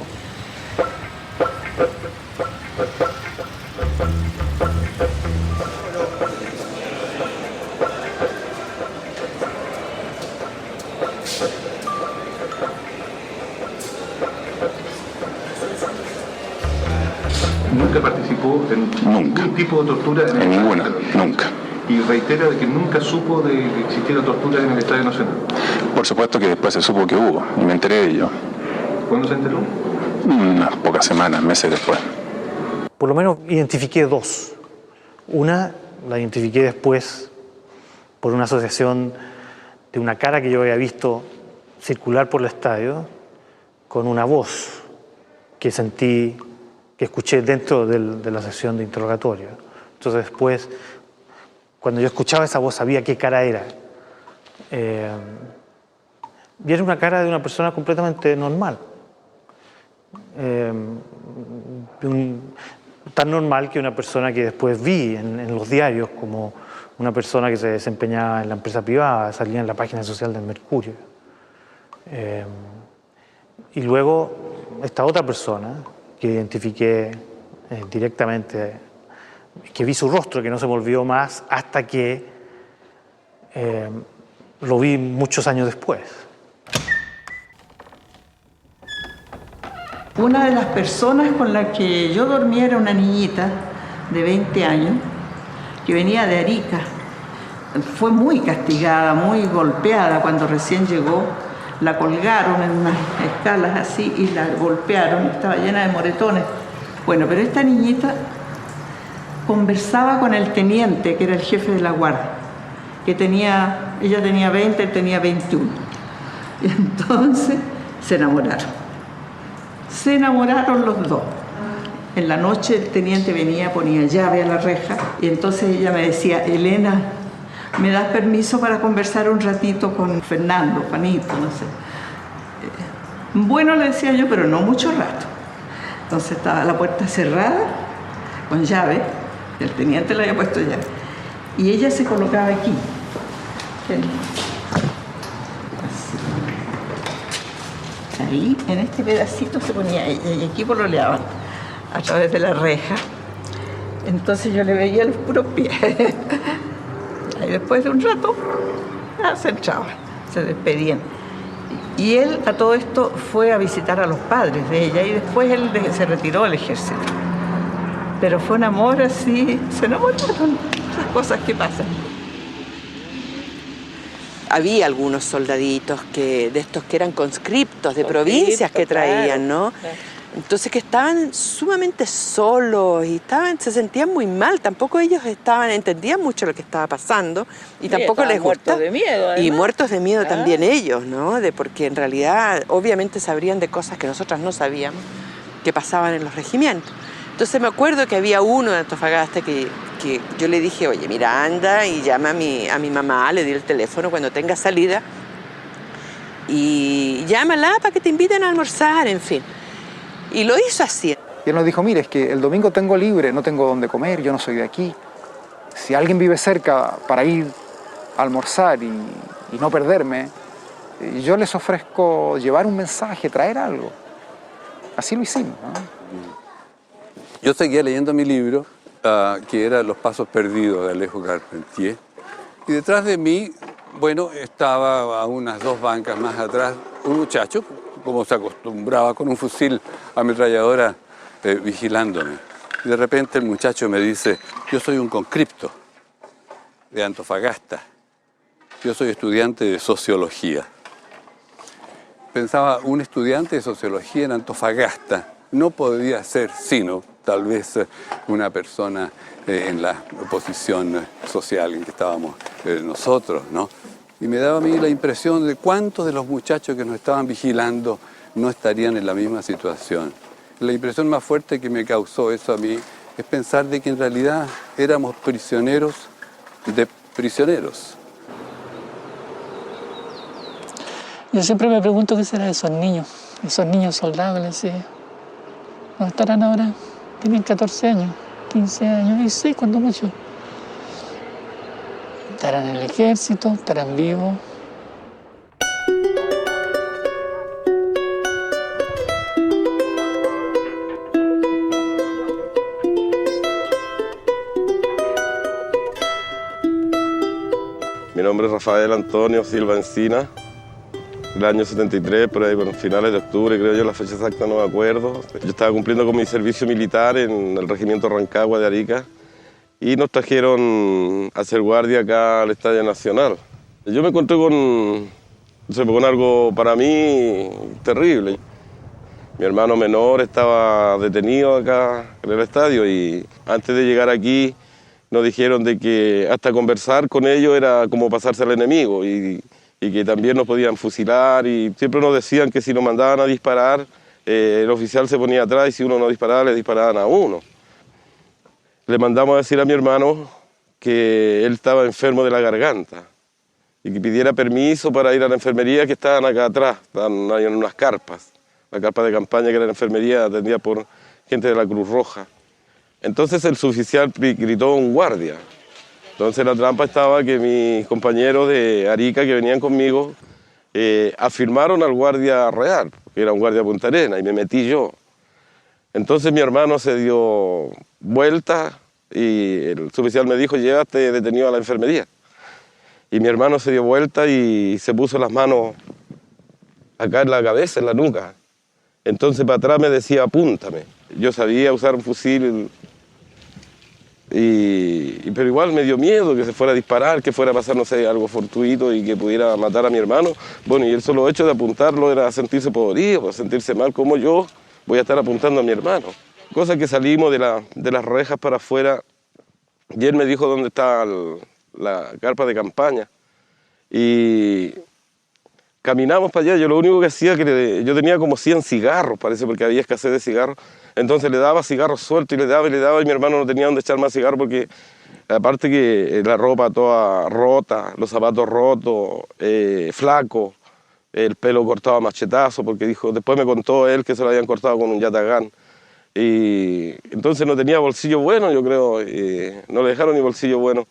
¿Nunca participó en ningún tipo de tortura? En ninguna, nunca. Y reitera de que nunca supo de que existiera tortura en el Estadio Nacional. Por supuesto que después se supo que hubo, y me enteré de ello. ¿Cuándo se enteró? Unas pocas semanas, meses después. Por lo menos identifiqué dos. Una la identifiqué después por una asociación de una cara que yo había visto circular por el estadio con una voz que sentí, que escuché dentro de la sesión de interrogatorio. Entonces después, cuando yo escuchaba esa voz, sabía qué cara era. Y era una cara de una persona completamente normal. Tan normal que una persona que después vi en los diarios como una persona que se desempeñaba en la empresa privada, salía en la página social del Mercurio. Y luego esta otra persona que identifiqué directamente, que vi su rostro, que no se volvió más hasta que lo vi muchos años después. Una de las personas con la que yo dormía era una niñita de 20 años que venía de Arica. Fue muy castigada, muy golpeada cuando recién llegó. La colgaron en unas escalas así y la golpearon, estaba llena de moretones. Bueno, pero esta niñita conversaba con el teniente, que era el jefe de la guardia, ella tenía 20, él tenía 21. Y entonces se enamoraron. Se enamoraron los dos. En la noche el teniente venía, ponía llave a la reja y entonces ella me decía, Elena, ¿me das permiso para conversar un ratito con Fernando, Juanito, no sé? Bueno, le decía yo, pero no mucho rato. Entonces estaba la puerta cerrada, con llave, el teniente le había puesto llave. y ella se colocaba aquí. Así. Ahí, en este pedacito se ponía ella y aquí pololeaban a través de la reja. Entonces yo le veía los puros pies. Y después de un rato se entraban, se despedían. Y él a todo esto fue a visitar a los padres de ella y después él se retiró del ejército. Pero fue un amor así, se enamoraron, esas cosas que pasan. Había algunos soldaditos de estos que eran conscriptos de provincias que traían, ¿no? Claro. Entonces que estaban sumamente solos y se sentían muy mal. Tampoco ellos entendían mucho lo que estaba pasando y tampoco les gustaba. Muertos de miedo, además. Y muertos de miedo también ellos, ¿no? Porque en realidad obviamente sabrían de cosas que nosotras no sabíamos que pasaban en los regimientos. Entonces me acuerdo que había uno de Antofagasta que yo le dije, oye, mira, anda y llama a mi mamá, le di el teléfono cuando tenga salida y llámala para que te inviten a almorzar, en fin. Y lo hizo así. Y él nos dijo, mire, es que el domingo tengo libre, no tengo dónde comer, yo no soy de aquí. Si alguien vive cerca para ir a almorzar y no perderme, yo les ofrezco llevar un mensaje, traer algo. Así lo hicimos, ¿no? Yo seguía leyendo mi libro, que era Los Pasos Perdidos de Alejo Carpentier. Y detrás de mí, bueno, estaba a unas 2 bancas más atrás un muchacho, como se acostumbraba, con un fusil ametralladora vigilándome. Y de repente el muchacho me dice, yo soy un conscripto de Antofagasta, yo soy estudiante de sociología. Pensaba, un estudiante de sociología en Antofagasta no podía ser sino tal vez una persona en la posición social en que estábamos nosotros, ¿no? Y me daba a mí la impresión de cuántos de los muchachos que nos estaban vigilando no estarían en la misma situación. La impresión más fuerte que me causó eso a mí es pensar de que en realidad éramos prisioneros de prisioneros. Yo siempre me pregunto qué será de esos niños soldados, les decía. ¿Dónde estarán ahora? Tienen 14 años, 15 años, 16 cuando mucho. ¿Estarán en el ejército? ¿Estarán vivos? Mi nombre es Rafael Antonio Silva Encina. El año 73, por ahí, bueno, finales de octubre, creo yo, la fecha exacta no me acuerdo. Yo estaba cumpliendo con mi servicio militar en el regimiento Rancagua de Arica y nos trajeron a hacer guardia acá al Estadio Nacional. Yo me encontré con algo para mí terrible. Mi hermano menor estaba detenido acá en el estadio y antes de llegar aquí nos dijeron de que hasta conversar con ellos era como pasarse al enemigo y que también nos podían fusilar y siempre nos decían que si nos mandaban a disparar, el oficial se ponía atrás y si uno no disparaba, le disparaban a uno. Le mandamos a decir a mi hermano que él estaba enfermo de la garganta y que pidiera permiso para ir a la enfermería que estaban acá atrás, estaban ahí en unas carpas, la carpa de campaña que era la enfermería atendida por gente de la Cruz Roja. Entonces el suboficial gritó un guardia. Entonces la trampa estaba que mis compañeros de Arica que venían conmigo afirmaron al guardia real, que era un guardia de Punta Arenas, y me metí yo. Entonces mi hermano se dio vuelta y el suboficial me dijo, llévate detenido a la enfermería. Y mi hermano se dio vuelta y se puso las manos acá en la cabeza, en la nuca. Entonces para atrás me decía, apúntame. Yo sabía usar un fusil, pero igual me dio miedo que se fuera a disparar, que fuera a pasar, no sé, algo fortuito y que pudiera matar a mi hermano. Bueno, y el solo hecho de apuntarlo era sentirse podrido, sentirse mal, como yo voy a estar apuntando a mi hermano. Cosa que salimos de las rejas para afuera y él me dijo dónde estaba la carpa de campaña. Y caminamos para allá, yo lo único que hacía, yo tenía como 100 cigarros, parece, porque había escasez de cigarros. Entonces le daba cigarros sueltos y le daba, y mi hermano no tenía dónde echar más cigarros porque, aparte que la ropa toda rota, los zapatos rotos, flaco, el pelo cortado a machetazo, porque dijo, después me contó él que se lo habían cortado con un yatagán. Y entonces no tenía bolsillo bueno, yo creo, no le dejaron ni bolsillo bueno.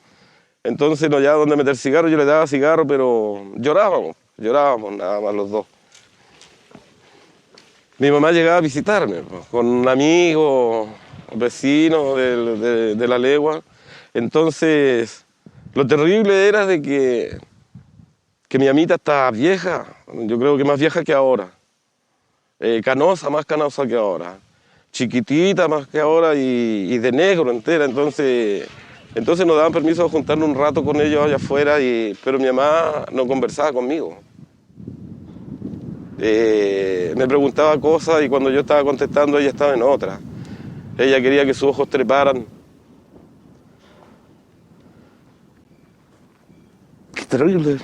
Entonces no hallaba dónde meter cigarro, yo le daba cigarro, pero llorábamos nada más los dos. Mi mamá llegaba a visitarme con un amigo, vecino de la legua. Entonces, lo terrible era de que mi amita estaba vieja, yo creo que más vieja que ahora. Canosa, más canosa que ahora. Chiquitita más que ahora y de negro entera. Entonces nos daban permiso de juntarnos un rato con ellos allá afuera, pero mi mamá no conversaba conmigo. Me preguntaba cosas y cuando yo estaba contestando ella estaba en otra. Ella quería que sus ojos treparan. Qué terrible.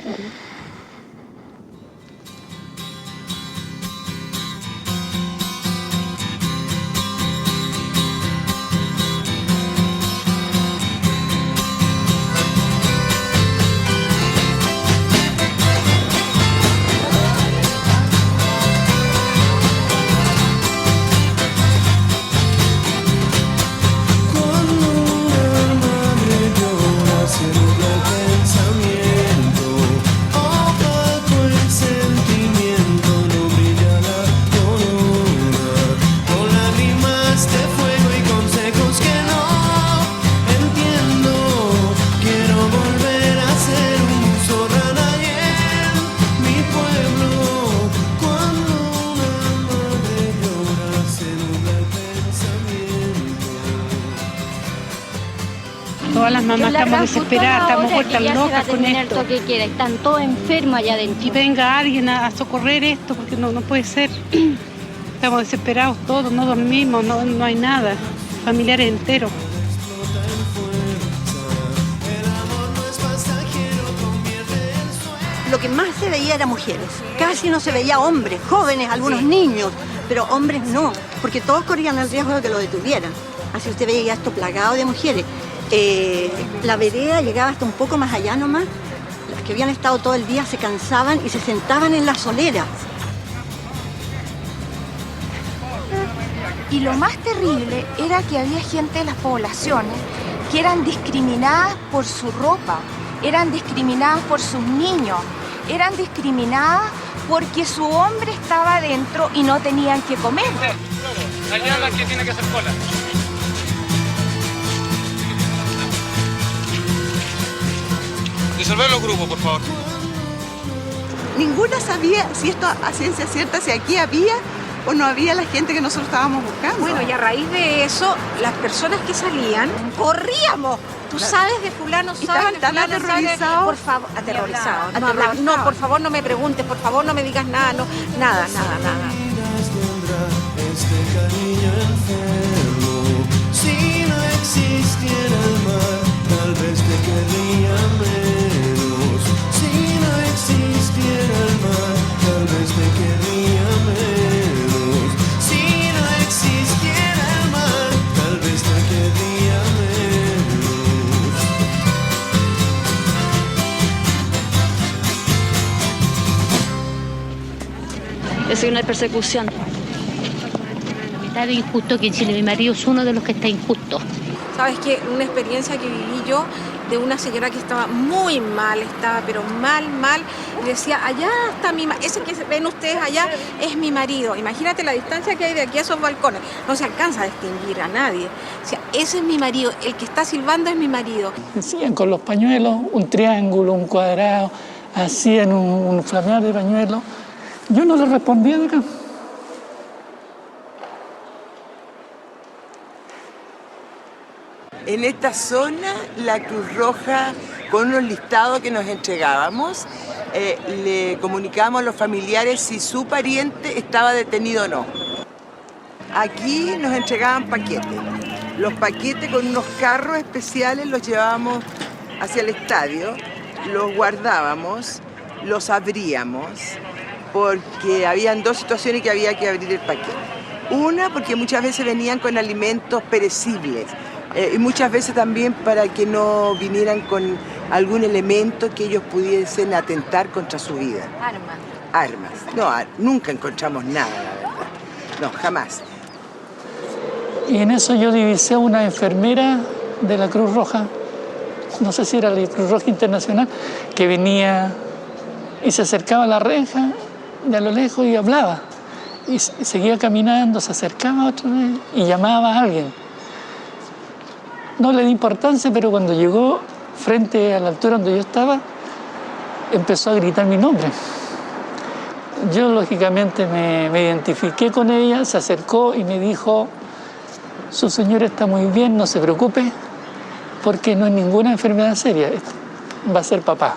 Todas las mamás estamos desesperadas, estamos vueltas locas con esto. Toque queda, están todos enfermos allá adentro. Y venga alguien a socorrer esto, porque no puede ser. Estamos desesperados todos, no dormimos, no hay nada. Familiares enteros. Lo que más se veía era mujeres. Casi no se veía hombres, jóvenes, algunos niños, pero hombres no, porque todos corrían el riesgo de que lo detuvieran. Así usted veía esto plagado de mujeres. La vereda llegaba hasta un poco más allá nomás. Las que habían estado todo el día se cansaban y se sentaban en la solera. Y lo más terrible era que había gente de las poblaciones que eran discriminadas por su ropa, eran discriminadas por sus niños, eran discriminadas porque su hombre estaba adentro y no tenían que comer. Allá la que tiene que hacer cola. Disolver los grupos, por favor. Ninguna sabía si esto a ciencia cierta, si aquí había o no había la gente que nosotros estábamos buscando. Bueno, y a raíz de eso, las personas que salían, corríamos. Tú sabes de fulano, sabes de fulano, aterrorizados. Por favor, aterrorizados. No, por favor, no me preguntes, por favor, no me digas nada, no, nada. Este cariño enfermo, si no existiera el mar, tal vez te querría menos. Si no existiera el mar, tal vez te querría menos. Si no existiera el mar, tal vez te querría menos. Es una persecución. Está de injusto que en Chile mi marido es uno de los que está injusto. ¿Sabes qué? Una experiencia que viví yo de una señora que estaba muy mal, estaba pero mal, y decía, allá está ese que ven ustedes allá es mi marido. Imagínate la distancia que hay de aquí a esos balcones, no se alcanza a distinguir a nadie. O sea, ese es mi marido, el que está silbando es mi marido. Decían con los pañuelos, un triángulo, un cuadrado, hacían un flamear de pañuelos. Yo no le respondía de acá. En esta zona, la Cruz Roja, con unos listados que nos entregábamos, le comunicábamos a los familiares si su pariente estaba detenido o no. Aquí nos entregaban paquetes. Los paquetes con unos carros especiales los llevábamos hacia el estadio, los guardábamos, los abríamos, porque habían dos situaciones que había que abrir el paquete. Una, porque muchas veces venían con alimentos perecibles. Y muchas veces también para que no vinieran con algún elemento que ellos pudiesen atentar contra su vida. Armas. No, nunca encontramos nada, la verdad. No, jamás. Y en eso yo divisé a una enfermera de la Cruz Roja no sé si era la Cruz Roja Internacional, que venía y se acercaba a la reja de a lo lejos y hablaba. Y seguía caminando, se acercaba otra vez y llamaba a alguien. No le di importancia, pero cuando llegó frente a la altura donde yo estaba, empezó a gritar mi nombre. Yo, lógicamente, me identifiqué con ella, se acercó y me dijo: su señora está muy bien, no se preocupe, porque no es ninguna enfermedad seria, va a ser papá.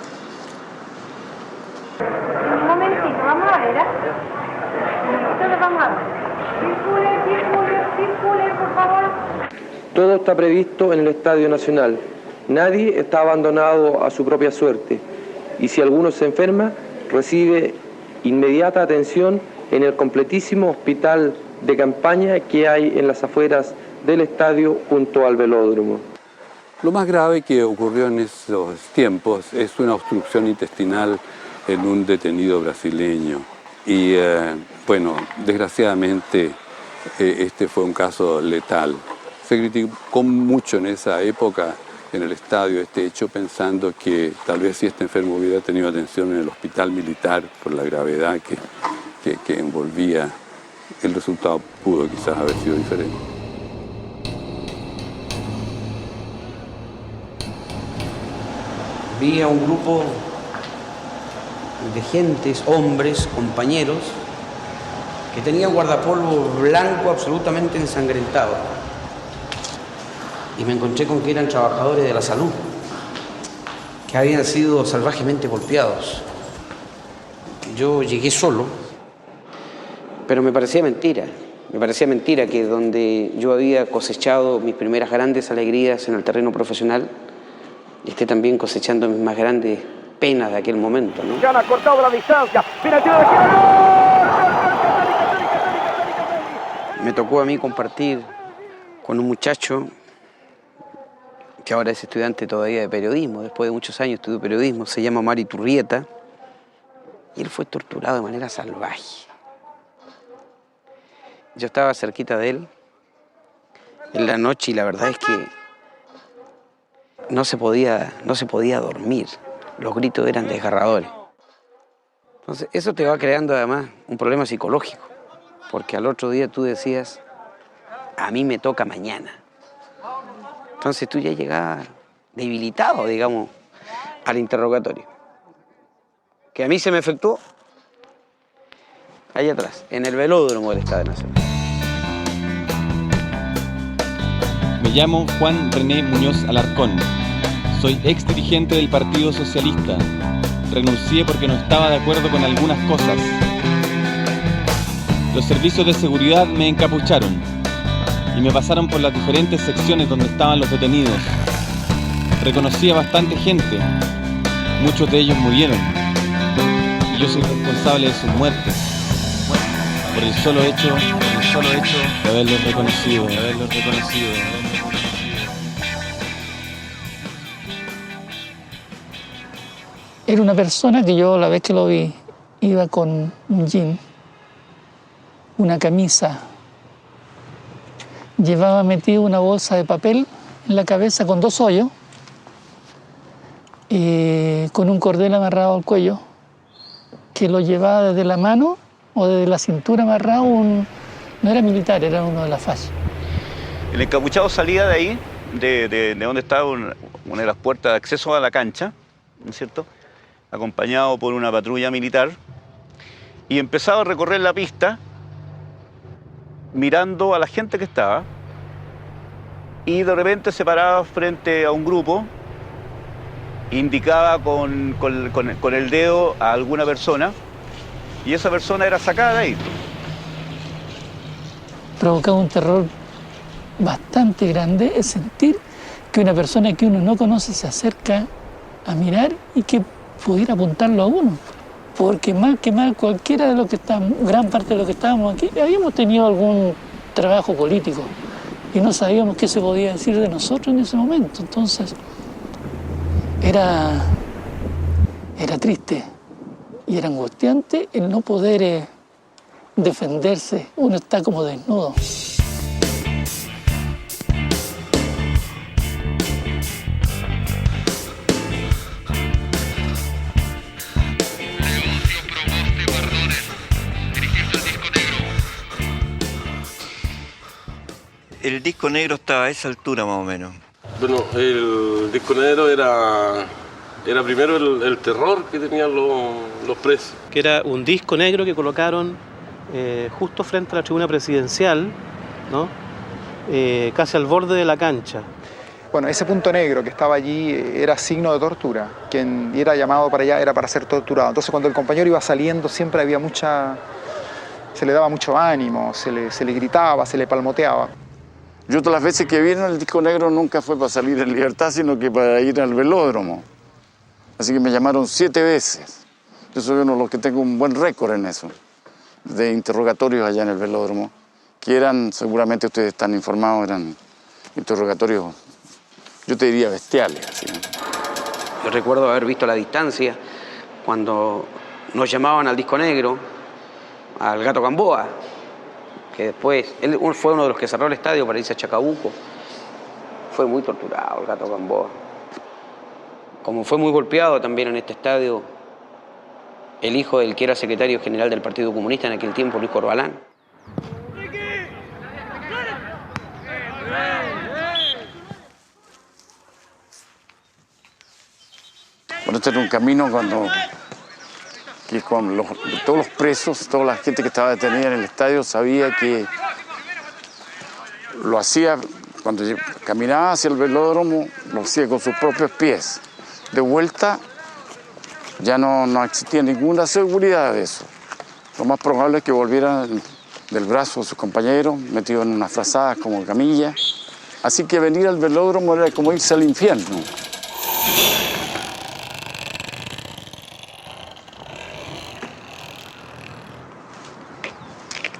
Un momentito, vamos a ver, vamos a ver. Circule, por favor. Todo está previsto en el Estadio Nacional. Nadie está abandonado a su propia suerte. Y si alguno se enferma, recibe inmediata atención en el completísimo hospital de campaña que hay en las afueras del estadio junto al velódromo. Lo más grave que ocurrió en esos tiempos es una obstrucción intestinal en un detenido brasileño. Y bueno, desgraciadamente este fue un caso letal. Se criticó mucho en esa época en el estadio este hecho, pensando que tal vez si este enfermo hubiera tenido atención en el hospital militar por la gravedad que envolvía, el resultado pudo quizás haber sido diferente. Vi a un grupo de gentes, hombres, compañeros, que tenían guardapolvo blanco absolutamente ensangrentado. Y me encontré con que eran trabajadores de la salud, que habían sido salvajemente golpeados. Yo llegué solo, pero me parecía mentira que donde yo había cosechado mis primeras grandes alegrías en el terreno profesional, esté también cosechando mis más grandes penas de aquel momento, ¿no? Ya han acortado la distancia. Mira el tiro de esquina. Me tocó a mí compartir con un muchacho que ahora es estudiante todavía de periodismo, después de muchos años estudió periodismo, se llama Mari Turrieta, y él fue torturado de manera salvaje. Yo estaba cerquita de él en la noche y la verdad es que no se podía dormir, los gritos eran desgarradores. Entonces eso te va creando además un problema psicológico, porque al otro día tú decías, a mí me toca mañana. Entonces tú ya llegabas debilitado, digamos, al interrogatorio. Que a mí se me efectuó allá atrás, en el velódromo del Estadio Nacional. Me llamo Juan René Muñoz Alarcón. Soy ex dirigente del Partido Socialista. Renuncié porque no estaba de acuerdo con algunas cosas. Los servicios de seguridad me encapucharon y me pasaron por las diferentes secciones donde estaban los detenidos. Reconocí a bastante gente, muchos de ellos murieron, y yo soy responsable de sus muertes, por el solo hecho de haberlos reconocido. Era una persona que yo, la vez que lo vi, iba con un jean, una camisa, llevaba metido una bolsa de papel en la cabeza con 2 hoyos, con un cordel amarrado al cuello, que lo llevaba desde la mano o desde la cintura amarrado, no era militar, era uno de la FACH. El encapuchado salía de ahí, de donde estaba una de las puertas de acceso a la cancha, ¿no es cierto?, acompañado por una patrulla militar, y empezaba a recorrer la pista mirando a la gente que estaba, y de repente se paraba frente a un grupo, indicaba con el dedo a alguna persona, y esa persona era sacada de ahí. Provocaba un terror bastante grande el sentir que una persona que uno no conoce se acerca a mirar y que pudiera apuntarlo a uno. Porque más que mal cualquiera de los que estábamos, gran parte de los que estábamos aquí, habíamos tenido algún trabajo político y no sabíamos qué se podía decir de nosotros en ese momento. Entonces era triste y era angustiante el no poder defenderse. Uno está como desnudo. el disco negro estaba a esa altura más o menos? Bueno, el disco negro era primero el terror que tenían los presos. Que era un disco negro que colocaron justo frente a la tribuna presidencial, ¿no? Casi al borde de la cancha. Bueno, ese punto negro que estaba allí era signo de tortura. Quien era llamado para allá era para ser torturado. Entonces cuando el compañero iba saliendo siempre había se le daba mucho ánimo, se le gritaba, se le palmoteaba. Yo todas las veces que vine al disco negro nunca fue para salir en libertad, sino que para ir al velódromo. Así que me llamaron 7 veces. Yo soy uno de los que tengo un buen récord en eso, de interrogatorios allá en el velódromo, que eran, seguramente ustedes están informados, eran interrogatorios, yo te diría bestiales. Así. Yo recuerdo haber visto a la distancia cuando nos llamaban al disco negro, al Gato Gamboa, que después, él fue uno de los que cerró el estadio para irse a Chacabuco. Fue muy torturado el Gato Gamboa. Como fue muy golpeado también en este estadio el hijo del que era secretario general del Partido Comunista en aquel tiempo, Luis Corbalán. Bueno, este era un camino que con todos los presos, toda la gente que estaba detenida en el estadio sabía que lo hacía, cuando caminaba hacia el velódromo, lo hacía con sus propios pies. De vuelta ya no existía ninguna seguridad de eso. Lo más probable es que volvieran del brazo de sus compañeros, metidos en unas frazadas como camilla. Así que venir al velódromo era como irse al infierno.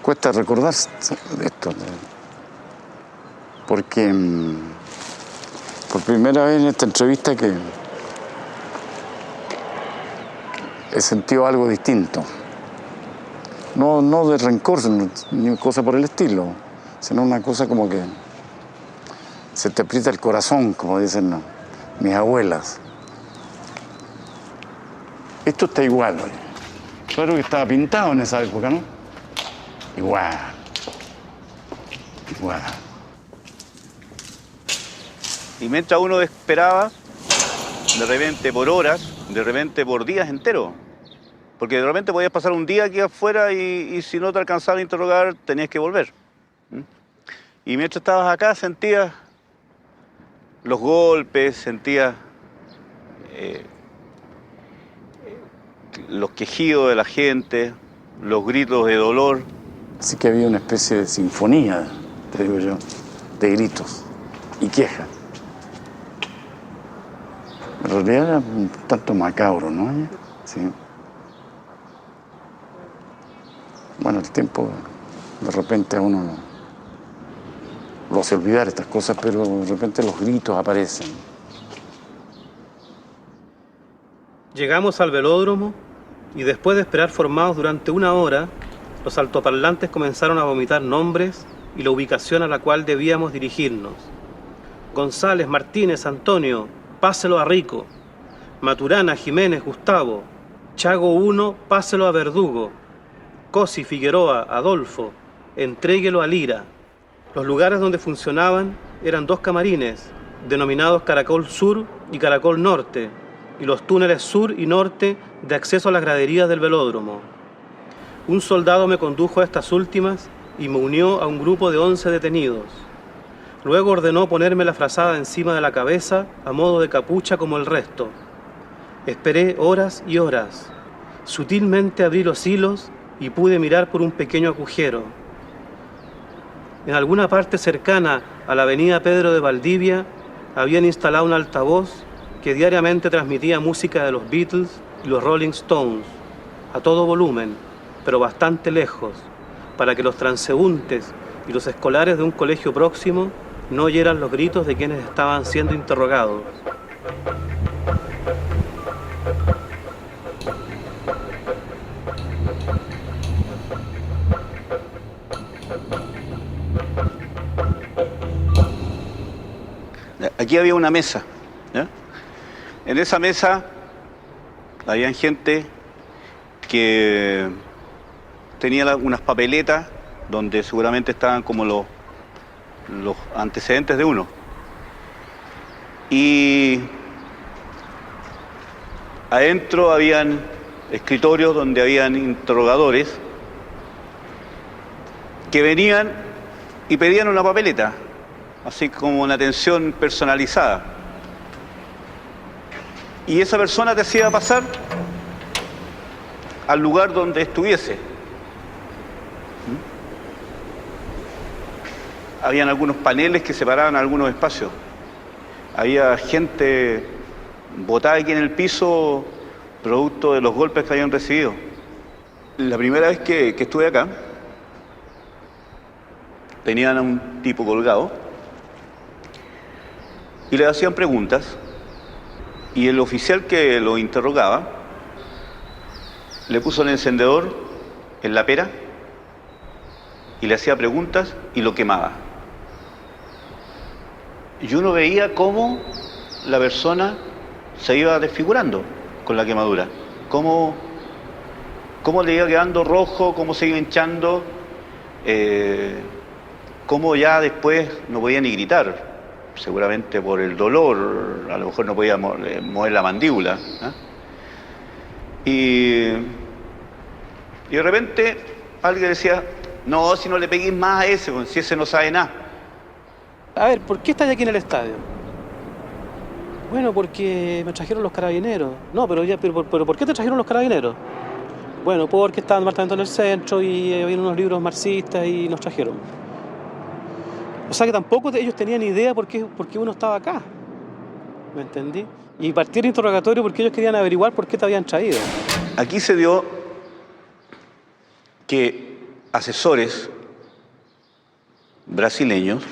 Cuesta recordarse de esto, porque por primera vez en esta entrevista que he sentido algo distinto. No de rencor, ni cosa por el estilo, sino una cosa como que se te aprieta el corazón, como dicen mis abuelas. Esto está igual, oye. Claro que estaba pintado en esa época, ¿no? Igual. Y mientras uno esperaba, de repente por horas, de repente por días enteros, porque de repente podías pasar un día aquí afuera y si no te alcanzaba a interrogar, tenías que volver. Y mientras estabas acá, sentías los golpes, sentías los quejidos de la gente, los gritos de dolor. Así que había una especie de sinfonía, te digo yo, de gritos y quejas. En realidad era un tanto macabro, ¿no? Sí. Bueno, el tiempo, de repente a uno lo hace olvidar estas cosas, pero de repente los gritos aparecen. Llegamos al velódromo y después de esperar formados durante 1 hora, los altoparlantes comenzaron a vomitar nombres y la ubicación a la cual debíamos dirigirnos. González, Martínez, Antonio, páselo a Rico. Maturana, Jiménez, Gustavo. Chago 1, páselo a Verdugo. Cosi, Figueroa, Adolfo, entréguelo a Lira. Los lugares donde funcionaban eran 2 camarines, denominados Caracol Sur y Caracol Norte, y los túneles sur y norte de acceso a las graderías del velódromo. Un soldado me condujo a estas últimas y me unió a un grupo de 11 detenidos. Luego ordenó ponerme la frazada encima de la cabeza a modo de capucha como el resto. Esperé horas y horas. Sutilmente abrí los hilos y pude mirar por un pequeño agujero. En alguna parte cercana a la avenida Pedro de Valdivia habían instalado un altavoz que diariamente transmitía música de los Beatles y los Rolling Stones, a todo volumen, pero bastante lejos, para que los transeúntes y los escolares de un colegio próximo no oyeran los gritos de quienes estaban siendo interrogados. Aquí había una mesa, ¿ya? En esa mesa había gente que tenía unas papeletas donde seguramente estaban como los antecedentes de uno. Y adentro habían escritorios donde habían interrogadores que venían y pedían una papeleta, así como una atención personalizada. Y esa persona te hacía pasar al lugar donde estuviese. Habían algunos paneles que separaban algunos espacios. Había gente botada aquí en el piso, producto de los golpes que habían recibido. La primera vez que estuve acá, tenían a un tipo colgado y le hacían preguntas, y el oficial que lo interrogaba le puso el encendedor en la pera y le hacía preguntas y lo quemaba. Y uno veía cómo la persona se iba desfigurando con la quemadura, cómo le iba quedando rojo, cómo se iba hinchando, cómo ya después no podía ni gritar, seguramente por el dolor, a lo mejor no podía mover la mandíbula, ¿eh? Y de repente alguien decía, no, si no le peguéis más a ese, si ese no sabe nada. A ver, ¿por qué estás aquí en el estadio? Bueno, porque me trajeron los carabineros. No, pero ¿por qué te trajeron los carabineros? Bueno, porque estaba en el departamento en el centro y había unos libros marxistas y nos trajeron. O sea que tampoco ellos tenían idea por qué uno estaba acá. ¿Me entendí? Y partí el interrogatorio porque ellos querían averiguar por qué te habían traído. Aquí se dio que asesores brasileños,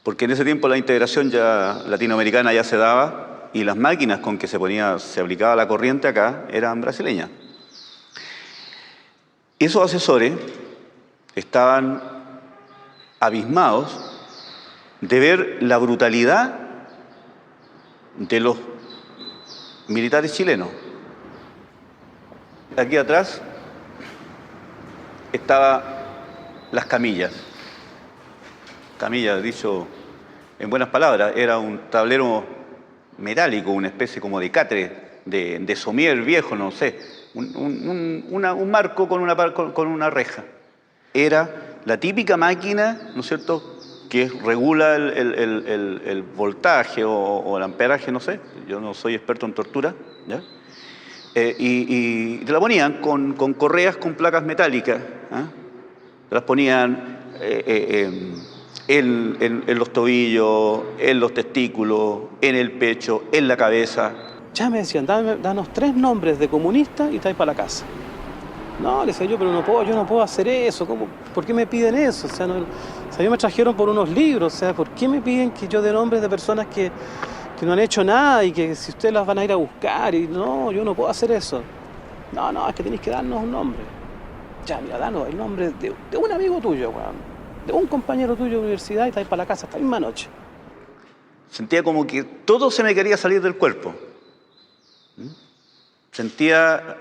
porque en ese tiempo la integración ya latinoamericana ya se daba y las máquinas con que se aplicaba la corriente acá eran brasileñas. Esos asesores estaban abismados de ver la brutalidad de los militares chilenos. Aquí atrás estaban las camillas. Camillas, dicho en buenas palabras, era un tablero metálico, una especie como de catre, de somier viejo, no sé, un marco con una reja. Era la típica máquina, ¿no es cierto?, que regula el voltaje o el amperaje, no sé, yo no soy experto en tortura, ¿ya? Y te la ponían con correas con placas metálicas, ¿eh? Te las ponían en los tobillos, en los testículos, en el pecho, en la cabeza. Ya me decían, danos 3 nombres de comunistas y estáis para la casa. No, le decía yo, pero yo no puedo hacer eso. ¿Por qué me piden eso? O sea, a mí me trajeron por unos libros. O sea, ¿por qué me piden que yo dé nombres de personas que no han hecho nada y que si ustedes las van a ir a buscar? Y no, yo no puedo hacer eso. No, es que tenéis que darnos un nombre. Ya, mira, danos el nombre de un amigo tuyo, weón. De un compañero tuyo de universidad y estáis para la casa esta misma noche. Sentía como que todo se me quería salir del cuerpo. Sentía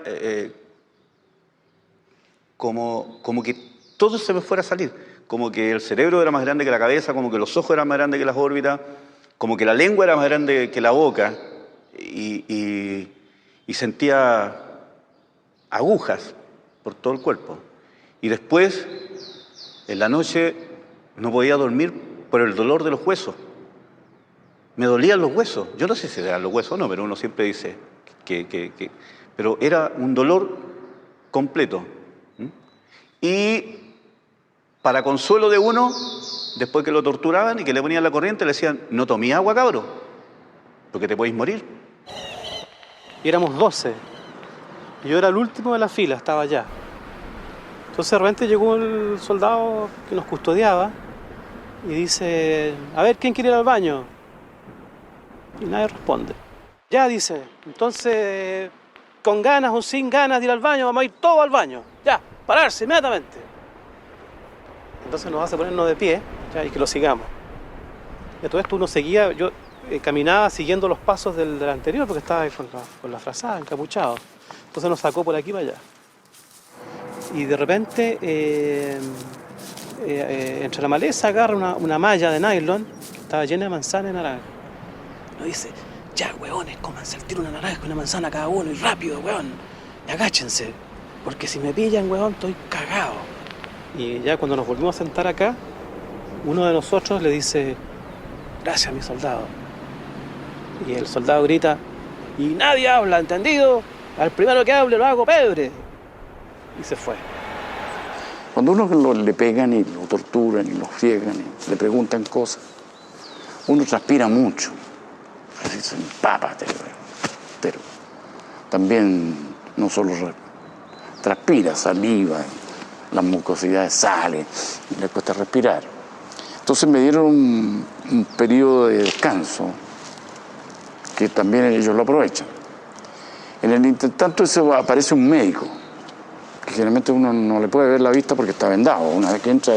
como que todo se me fuera a salir. Como que el cerebro era más grande que la cabeza, como que los ojos eran más grandes que las órbitas, como que la lengua era más grande que la boca. Y sentía agujas por todo el cuerpo. Y después, en la noche, no podía dormir por el dolor de los huesos. Me dolían los huesos. Yo no sé si eran los huesos o no, pero uno siempre dice pero era un dolor completo. Y para consuelo de uno, después que lo torturaban y que le ponían la corriente, le decían, no tomé agua, cabro, porque te podéis morir. Y éramos 12. Y yo era el último de la fila, estaba allá. Entonces de repente llegó el soldado que nos custodiaba y dice, a ver, ¿quién quiere ir al baño? Y nadie responde. Ya, dice, entonces, con ganas o sin ganas de ir al baño, vamos a ir todos al baño. Ya, pararse inmediatamente. Entonces nos hace ponernos de pie, ya, y que lo sigamos. Y todo esto uno seguía, yo caminaba siguiendo los pasos del anterior porque estaba con la frazada, encapuchado. Entonces nos sacó por aquí para allá. Y de repente entre la maleza agarra una malla de nylon que estaba llena de manzana y naranja. Nos dice, ya, hueones, cómanse el tiro una naranja y una manzana cada uno y rápido, hueón. Y agáchense, porque si me pillan, hueón, estoy cagado. Y ya cuando nos volvimos a sentar acá, uno de nosotros le dice, gracias, mi soldado. Y el soldado grita, y nadie habla, ¿entendido? Al primero que hable lo hago pebre. Y se fue. Cuando uno le pegan y lo torturan y lo friegan y le preguntan cosas, uno transpira mucho. Así se empapa, pero también no solo transpira, saliva, las mucosidades salen, le cuesta respirar. Entonces me dieron un periodo de descanso que también ellos lo aprovechan. En el intertanto aparece un médico, que generalmente uno no le puede ver la vista porque está vendado. Una vez que entra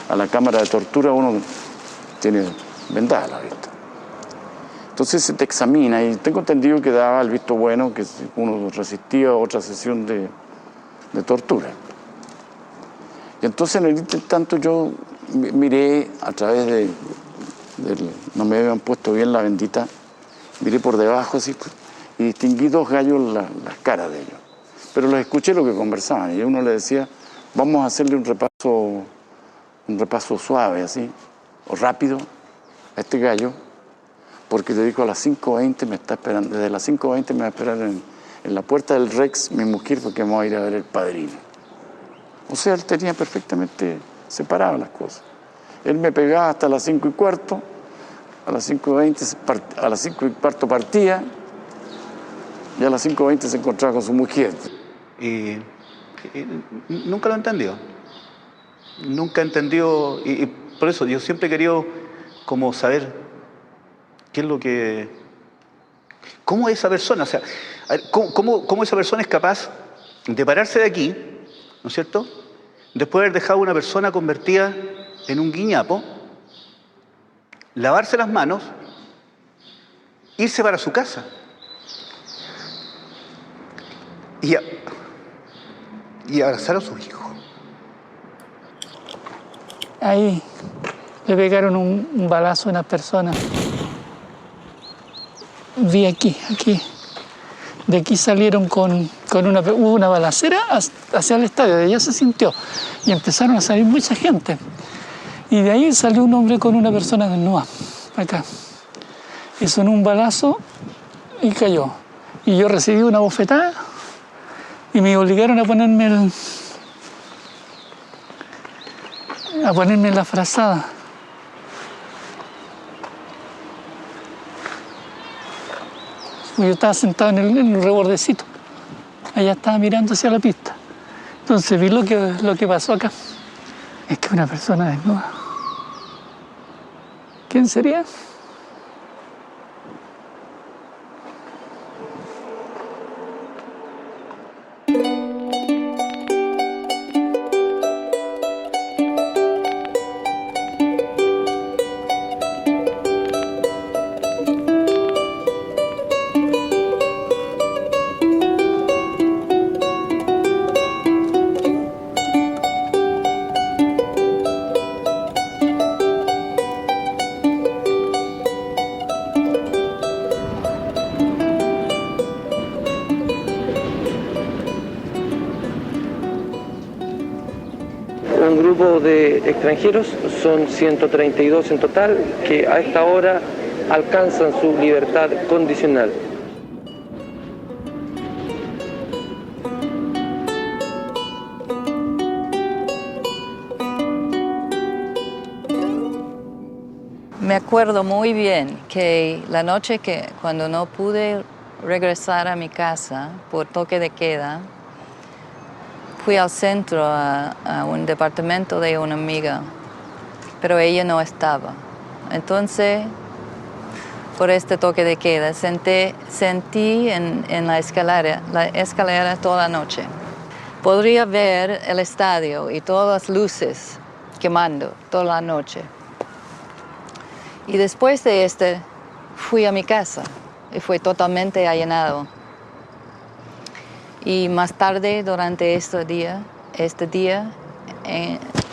a la cámara de tortura uno tiene vendada la vista. Entonces se te examina y tengo entendido que daba el visto bueno que uno resistía a otra sesión de tortura. Y entonces en el intertanto yo miré a través no me habían puesto bien la bendita, miré por debajo así y distinguí dos gallos las caras de ellos. Pero los escuché lo que conversaban y uno le decía, vamos a hacerle un repaso suave así, o rápido a este gallo, porque le dijo a las 5:20 me está esperando, desde las 5:20 me va a esperar en la puerta del Rex mi mujer porque vamos a ir a ver El Padrino. O sea, él tenía perfectamente separadas las cosas. Él me pegaba hasta las 5:15, a las 5:20, a las 5:15 partía y a las 5:20 se encontraba con su mujer. Y nunca lo entendió. Nunca entendió, y por eso yo siempre he querido como saber qué es lo que... ¿Cómo es esa persona? O sea, ¿cómo esa persona es capaz de pararse de aquí, ¿no es cierto?, después de haber dejado a una persona convertida en un guiñapo, lavarse las manos, irse para su casa y abrazar a sus hijos. Ahí le pegaron un balazo a una persona. Vi aquí. De aquí salieron hubo una balacera hacia el estadio, de allá se sintió. Y empezaron a salir mucha gente. Y de ahí salió un hombre con una persona desnuda, acá. Y sonó un balazo y cayó. Y yo recibí una bofetada y me obligaron a ponerme la frazada. Yo estaba sentado en el rebordecito. Allá estaba mirando hacia la pista. Entonces vi lo que pasó acá. Es que una persona desnuda. ¿Quién sería? Un grupo de extranjeros, son 132 en total, que a esta hora alcanzan su libertad condicional. Me acuerdo muy bien que la noche cuando no pude regresar a mi casa por toque de queda, fui al centro a un departamento de una amiga, pero ella no estaba. Entonces, por este toque de queda, sentí en la escalera toda la noche. Podría ver el estadio y todas las luces quemando toda la noche. Y después de fui a mi casa y fue totalmente allanado. Y más tarde, durante este día,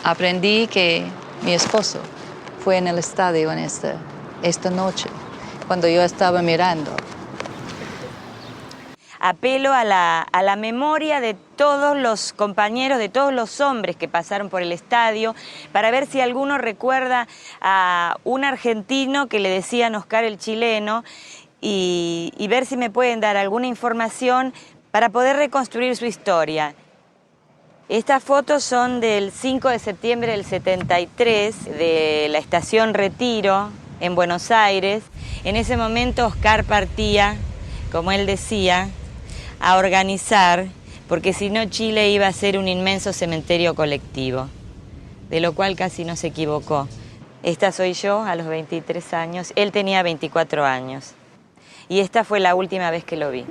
aprendí que mi esposo fue en el estadio en esta noche, cuando yo estaba mirando. Apelo a la memoria de todos los compañeros, de todos los hombres que pasaron por el estadio, para ver si alguno recuerda a un argentino que le decían Oscar el chileno y ver si me pueden dar alguna información para poder reconstruir su historia. Estas fotos son del 5 de septiembre del 73, de la estación Retiro, en Buenos Aires. En ese momento Oscar partía, como él decía, a organizar, porque si no Chile iba a ser un inmenso cementerio colectivo, de lo cual casi no se equivocó. Esta soy yo a los 23 años, él tenía 24 años, y esta fue la última vez que lo vi.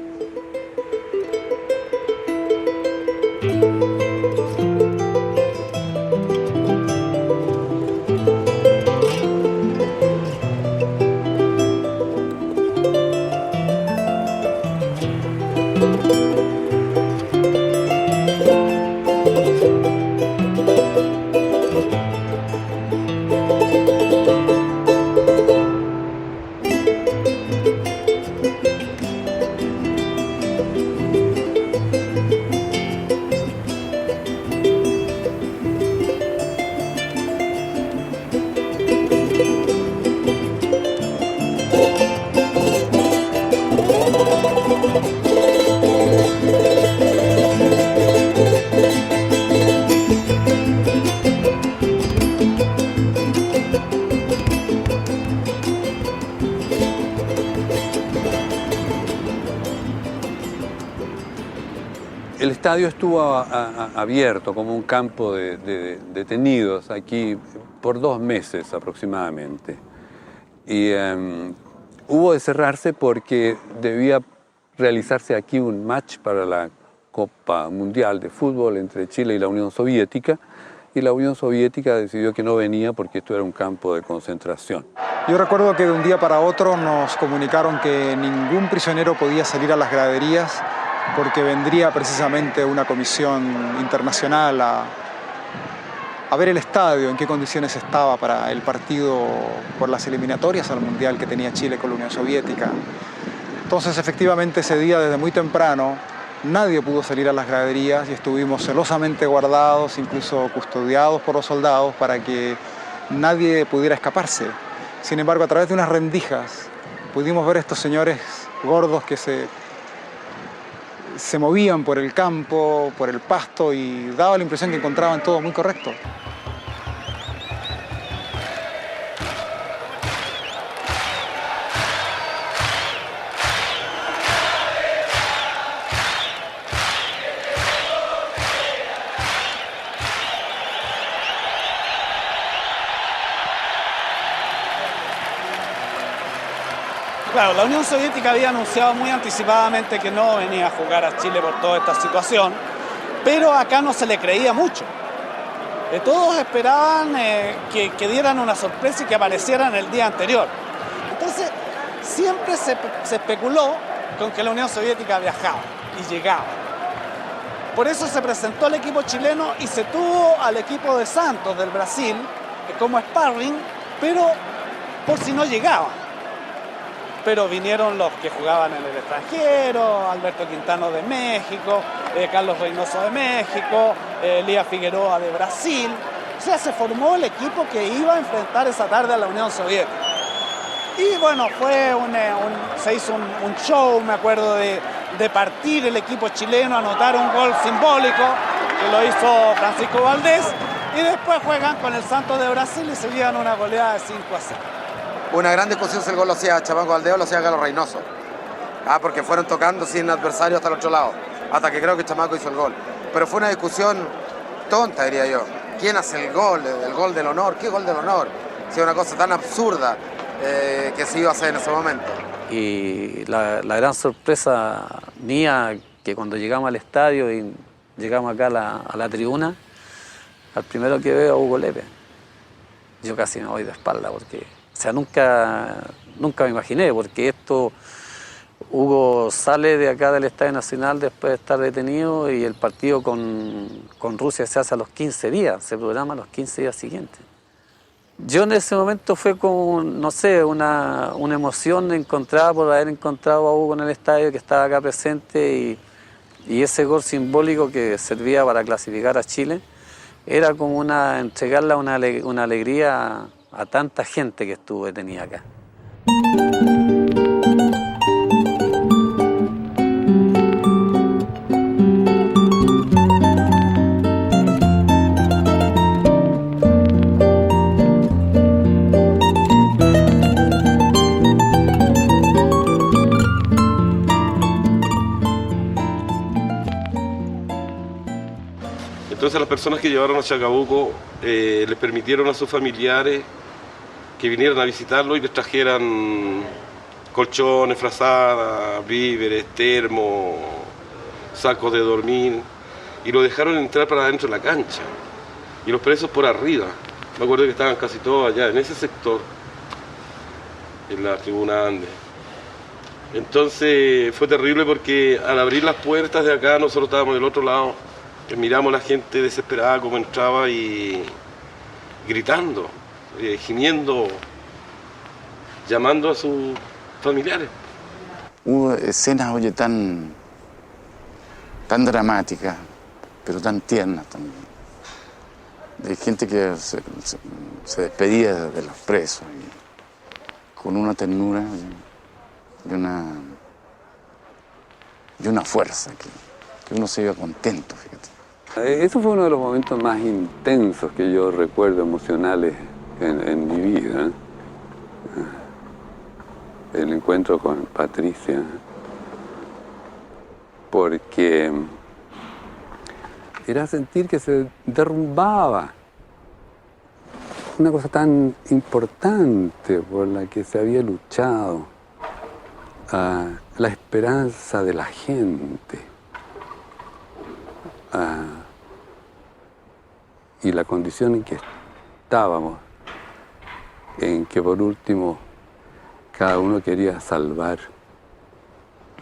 El estadio estuvo abierto como un campo de detenidos aquí por 2 meses aproximadamente. Y hubo de cerrarse porque debía realizarse aquí un match para la Copa Mundial de Fútbol entre Chile y la Unión Soviética, y la Unión Soviética decidió que no venía porque esto era un campo de concentración. Yo recuerdo que de un día para otro nos comunicaron que ningún prisionero podía salir a las graderías porque vendría precisamente una comisión internacional a ver el estadio, en qué condiciones estaba para el partido por las eliminatorias al Mundial que tenía Chile con la Unión Soviética. Entonces, efectivamente, ese día desde muy temprano nadie pudo salir a las graderías y estuvimos celosamente guardados, incluso custodiados por los soldados para que nadie pudiera escaparse. Sin embargo, a través de unas rendijas pudimos ver a estos señores gordos que se movían por el campo, por el pasto, y daba la impresión que encontraban todo muy correcto. Claro, la Unión Soviética había anunciado muy anticipadamente que no venía a jugar a Chile por toda esta situación, pero acá no se le creía mucho. Todos esperaban que dieran una sorpresa y que aparecieran el día anterior. Entonces, siempre se especuló con que la Unión Soviética viajaba y llegaba. Por eso se presentó el equipo chileno y se tuvo al equipo de Santos del Brasil como sparring, pero por si no llegaba. Pero vinieron los que jugaban en el extranjero, Alberto Quintano de México, Carlos Reynoso de México, Lía Figueroa de Brasil. O sea, se formó el equipo que iba a enfrentar esa tarde a la Unión Soviética. Y bueno, se hizo un show, me acuerdo, de partir el equipo chileno, anotar un gol simbólico, que lo hizo Francisco Valdés, y después juegan con el Santos de Brasil y se llevan una goleada de 5-0. Una gran discusión si el gol lo hacía Chamaco Valdés o lo hacía Carlos Reynoso. Porque fueron tocando sin adversario hasta el otro lado, hasta que creo que Chamaco hizo el gol. Pero fue una discusión tonta, diría yo. ¿Quién hace el gol del honor? ¿Qué gol del honor? Si una cosa tan absurda que se iba a hacer en ese momento. Y la gran sorpresa mía, que cuando llegamos al estadio y llegamos acá a la tribuna, al primero que veo a Hugo Lepe. Yo casi me voy de espalda porque... O sea, nunca me imaginé, porque esto, Hugo sale de acá del Estadio Nacional después de estar detenido y el partido con Rusia se hace a los 15 días, se programa a los 15 días siguientes. Yo en ese momento fue como, no sé, una emoción encontrada por haber encontrado a Hugo en el estadio, que estaba acá presente, y ese gol simbólico que servía para clasificar a Chile era como entregarle una alegría a tanta gente que estuvo detenida acá. Entonces a las personas que llevaron a Chacabuco les permitieron a sus familiares que vinieran a visitarlo y les trajeran colchones, frazadas, víveres, termos, sacos de dormir, y lo dejaron entrar para adentro de la cancha. Y los presos por arriba. Me acuerdo que estaban casi todos allá, en ese sector, en la tribuna Andes. Entonces fue terrible porque al abrir las puertas de acá, nosotros estábamos del otro lado, miramos a la gente desesperada como entraba y gritando, gimiendo, llamando a sus familiares. Hubo escenas, oye, tan dramáticas, pero tan tiernas también. De gente que se despedía de los presos, con una ternura y una fuerza, que uno se iba contento, fíjate. Eso fue uno de los momentos más intensos que yo recuerdo, emocionales, en mi vida. El encuentro con Patricia, porque era sentir que se derrumbaba una cosa tan importante por la que se había luchado, la esperanza de la gente. Y la condición en que estábamos, en que por último cada uno quería salvar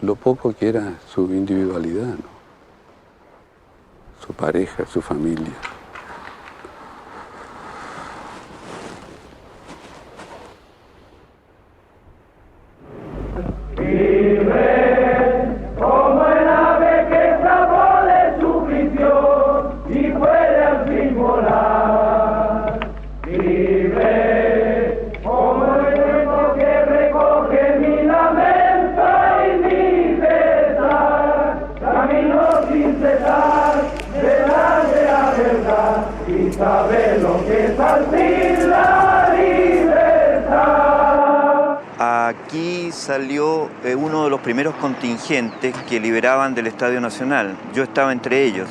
lo poco que era su individualidad, ¿no? Su pareja, su familia. Como el ave que escapó de su prisión y puede al fin volar. Libre como el viento que recoge mi lamento y mi pesar. Camino sin cesar detrás de la verdad y saber lo que es al fin la libertad. Aquí salió uno de los primeros contingentes que liberaban del Estadio Nacional. Yo estaba entre ellos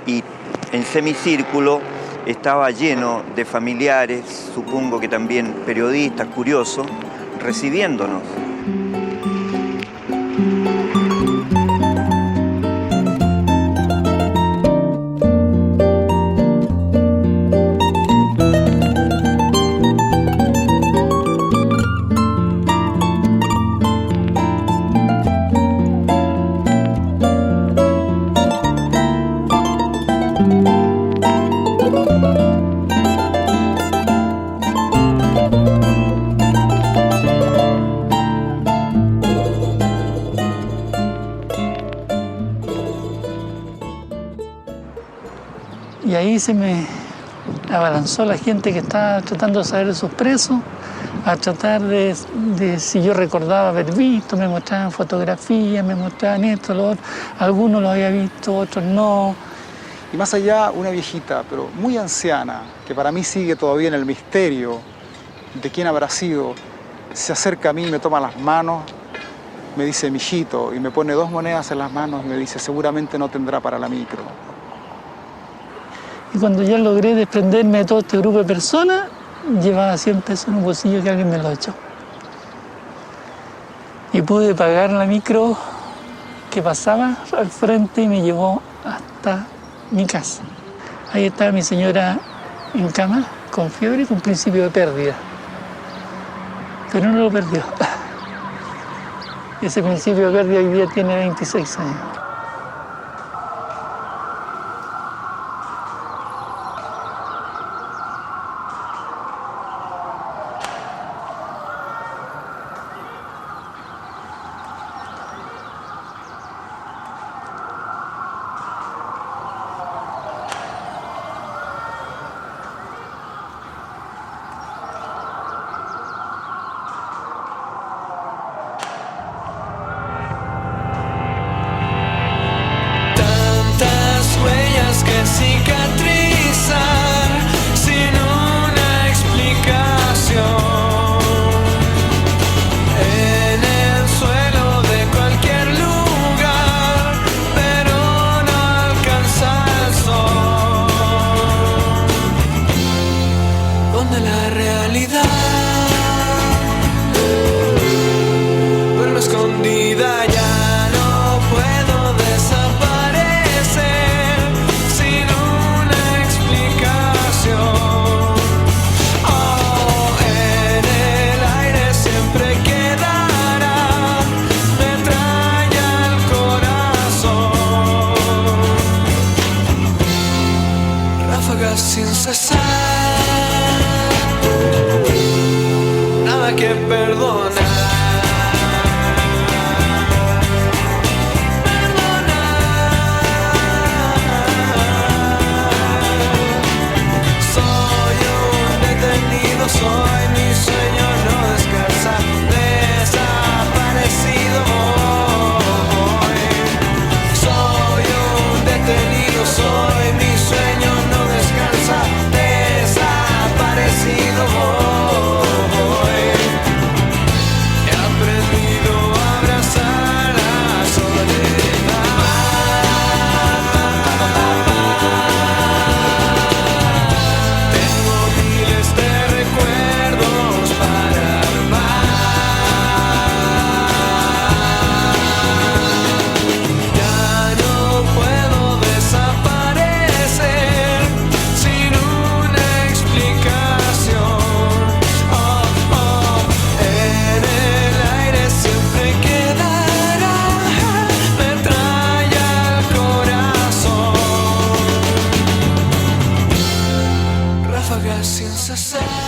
y en semicírculo estaba lleno de familiares, supongo que también periodistas, curiosos, recibiéndonos. Y ahí se me abalanzó la gente que estaba tratando de saber de sus presos, a tratar de si yo recordaba haber visto, me mostraban fotografías, me mostraban esto, lo otro. Algunos lo había visto, otros no. Y más allá, una viejita, pero muy anciana, que para mí sigue todavía en el misterio de quién habrá sido, se acerca a mí, me toma las manos, me dice, mijito, y me pone 2 monedas en las manos y me dice, seguramente no tendrá para la micro. Y cuando ya logré desprenderme de todo este grupo de personas, llevaba 100 pesos en un bolsillo que alguien me lo echó. Y pude pagar la micro que pasaba al frente y me llevó hasta mi casa. Ahí estaba mi señora en cama, con fiebre y con principio de pérdida. Pero no lo perdió. Ese Principio Verde hoy día tiene 26 años. Cicatrizar sin una explicación en el suelo de cualquier lugar, pero no alcanza el sol, donde la realidad duerme escondida. Ya no puedo desaparecer sin una explicación. Oh, en el aire siempre quedará metralla al corazón, ráfagas sin cesar, nada que perdonar. Soy mi sueño, no descansa, desaparecido voy. Soy un detenido, soy mi sueño, no descansa, desaparecido voy. He aprendido a abrazar la soledad. Tengo miles de recuerdos para armar. Ya no puedo desaparecer sin una explicación. Oh, oh, en el aire siempre quedará metralla al corazón, ráfagas sin cesar.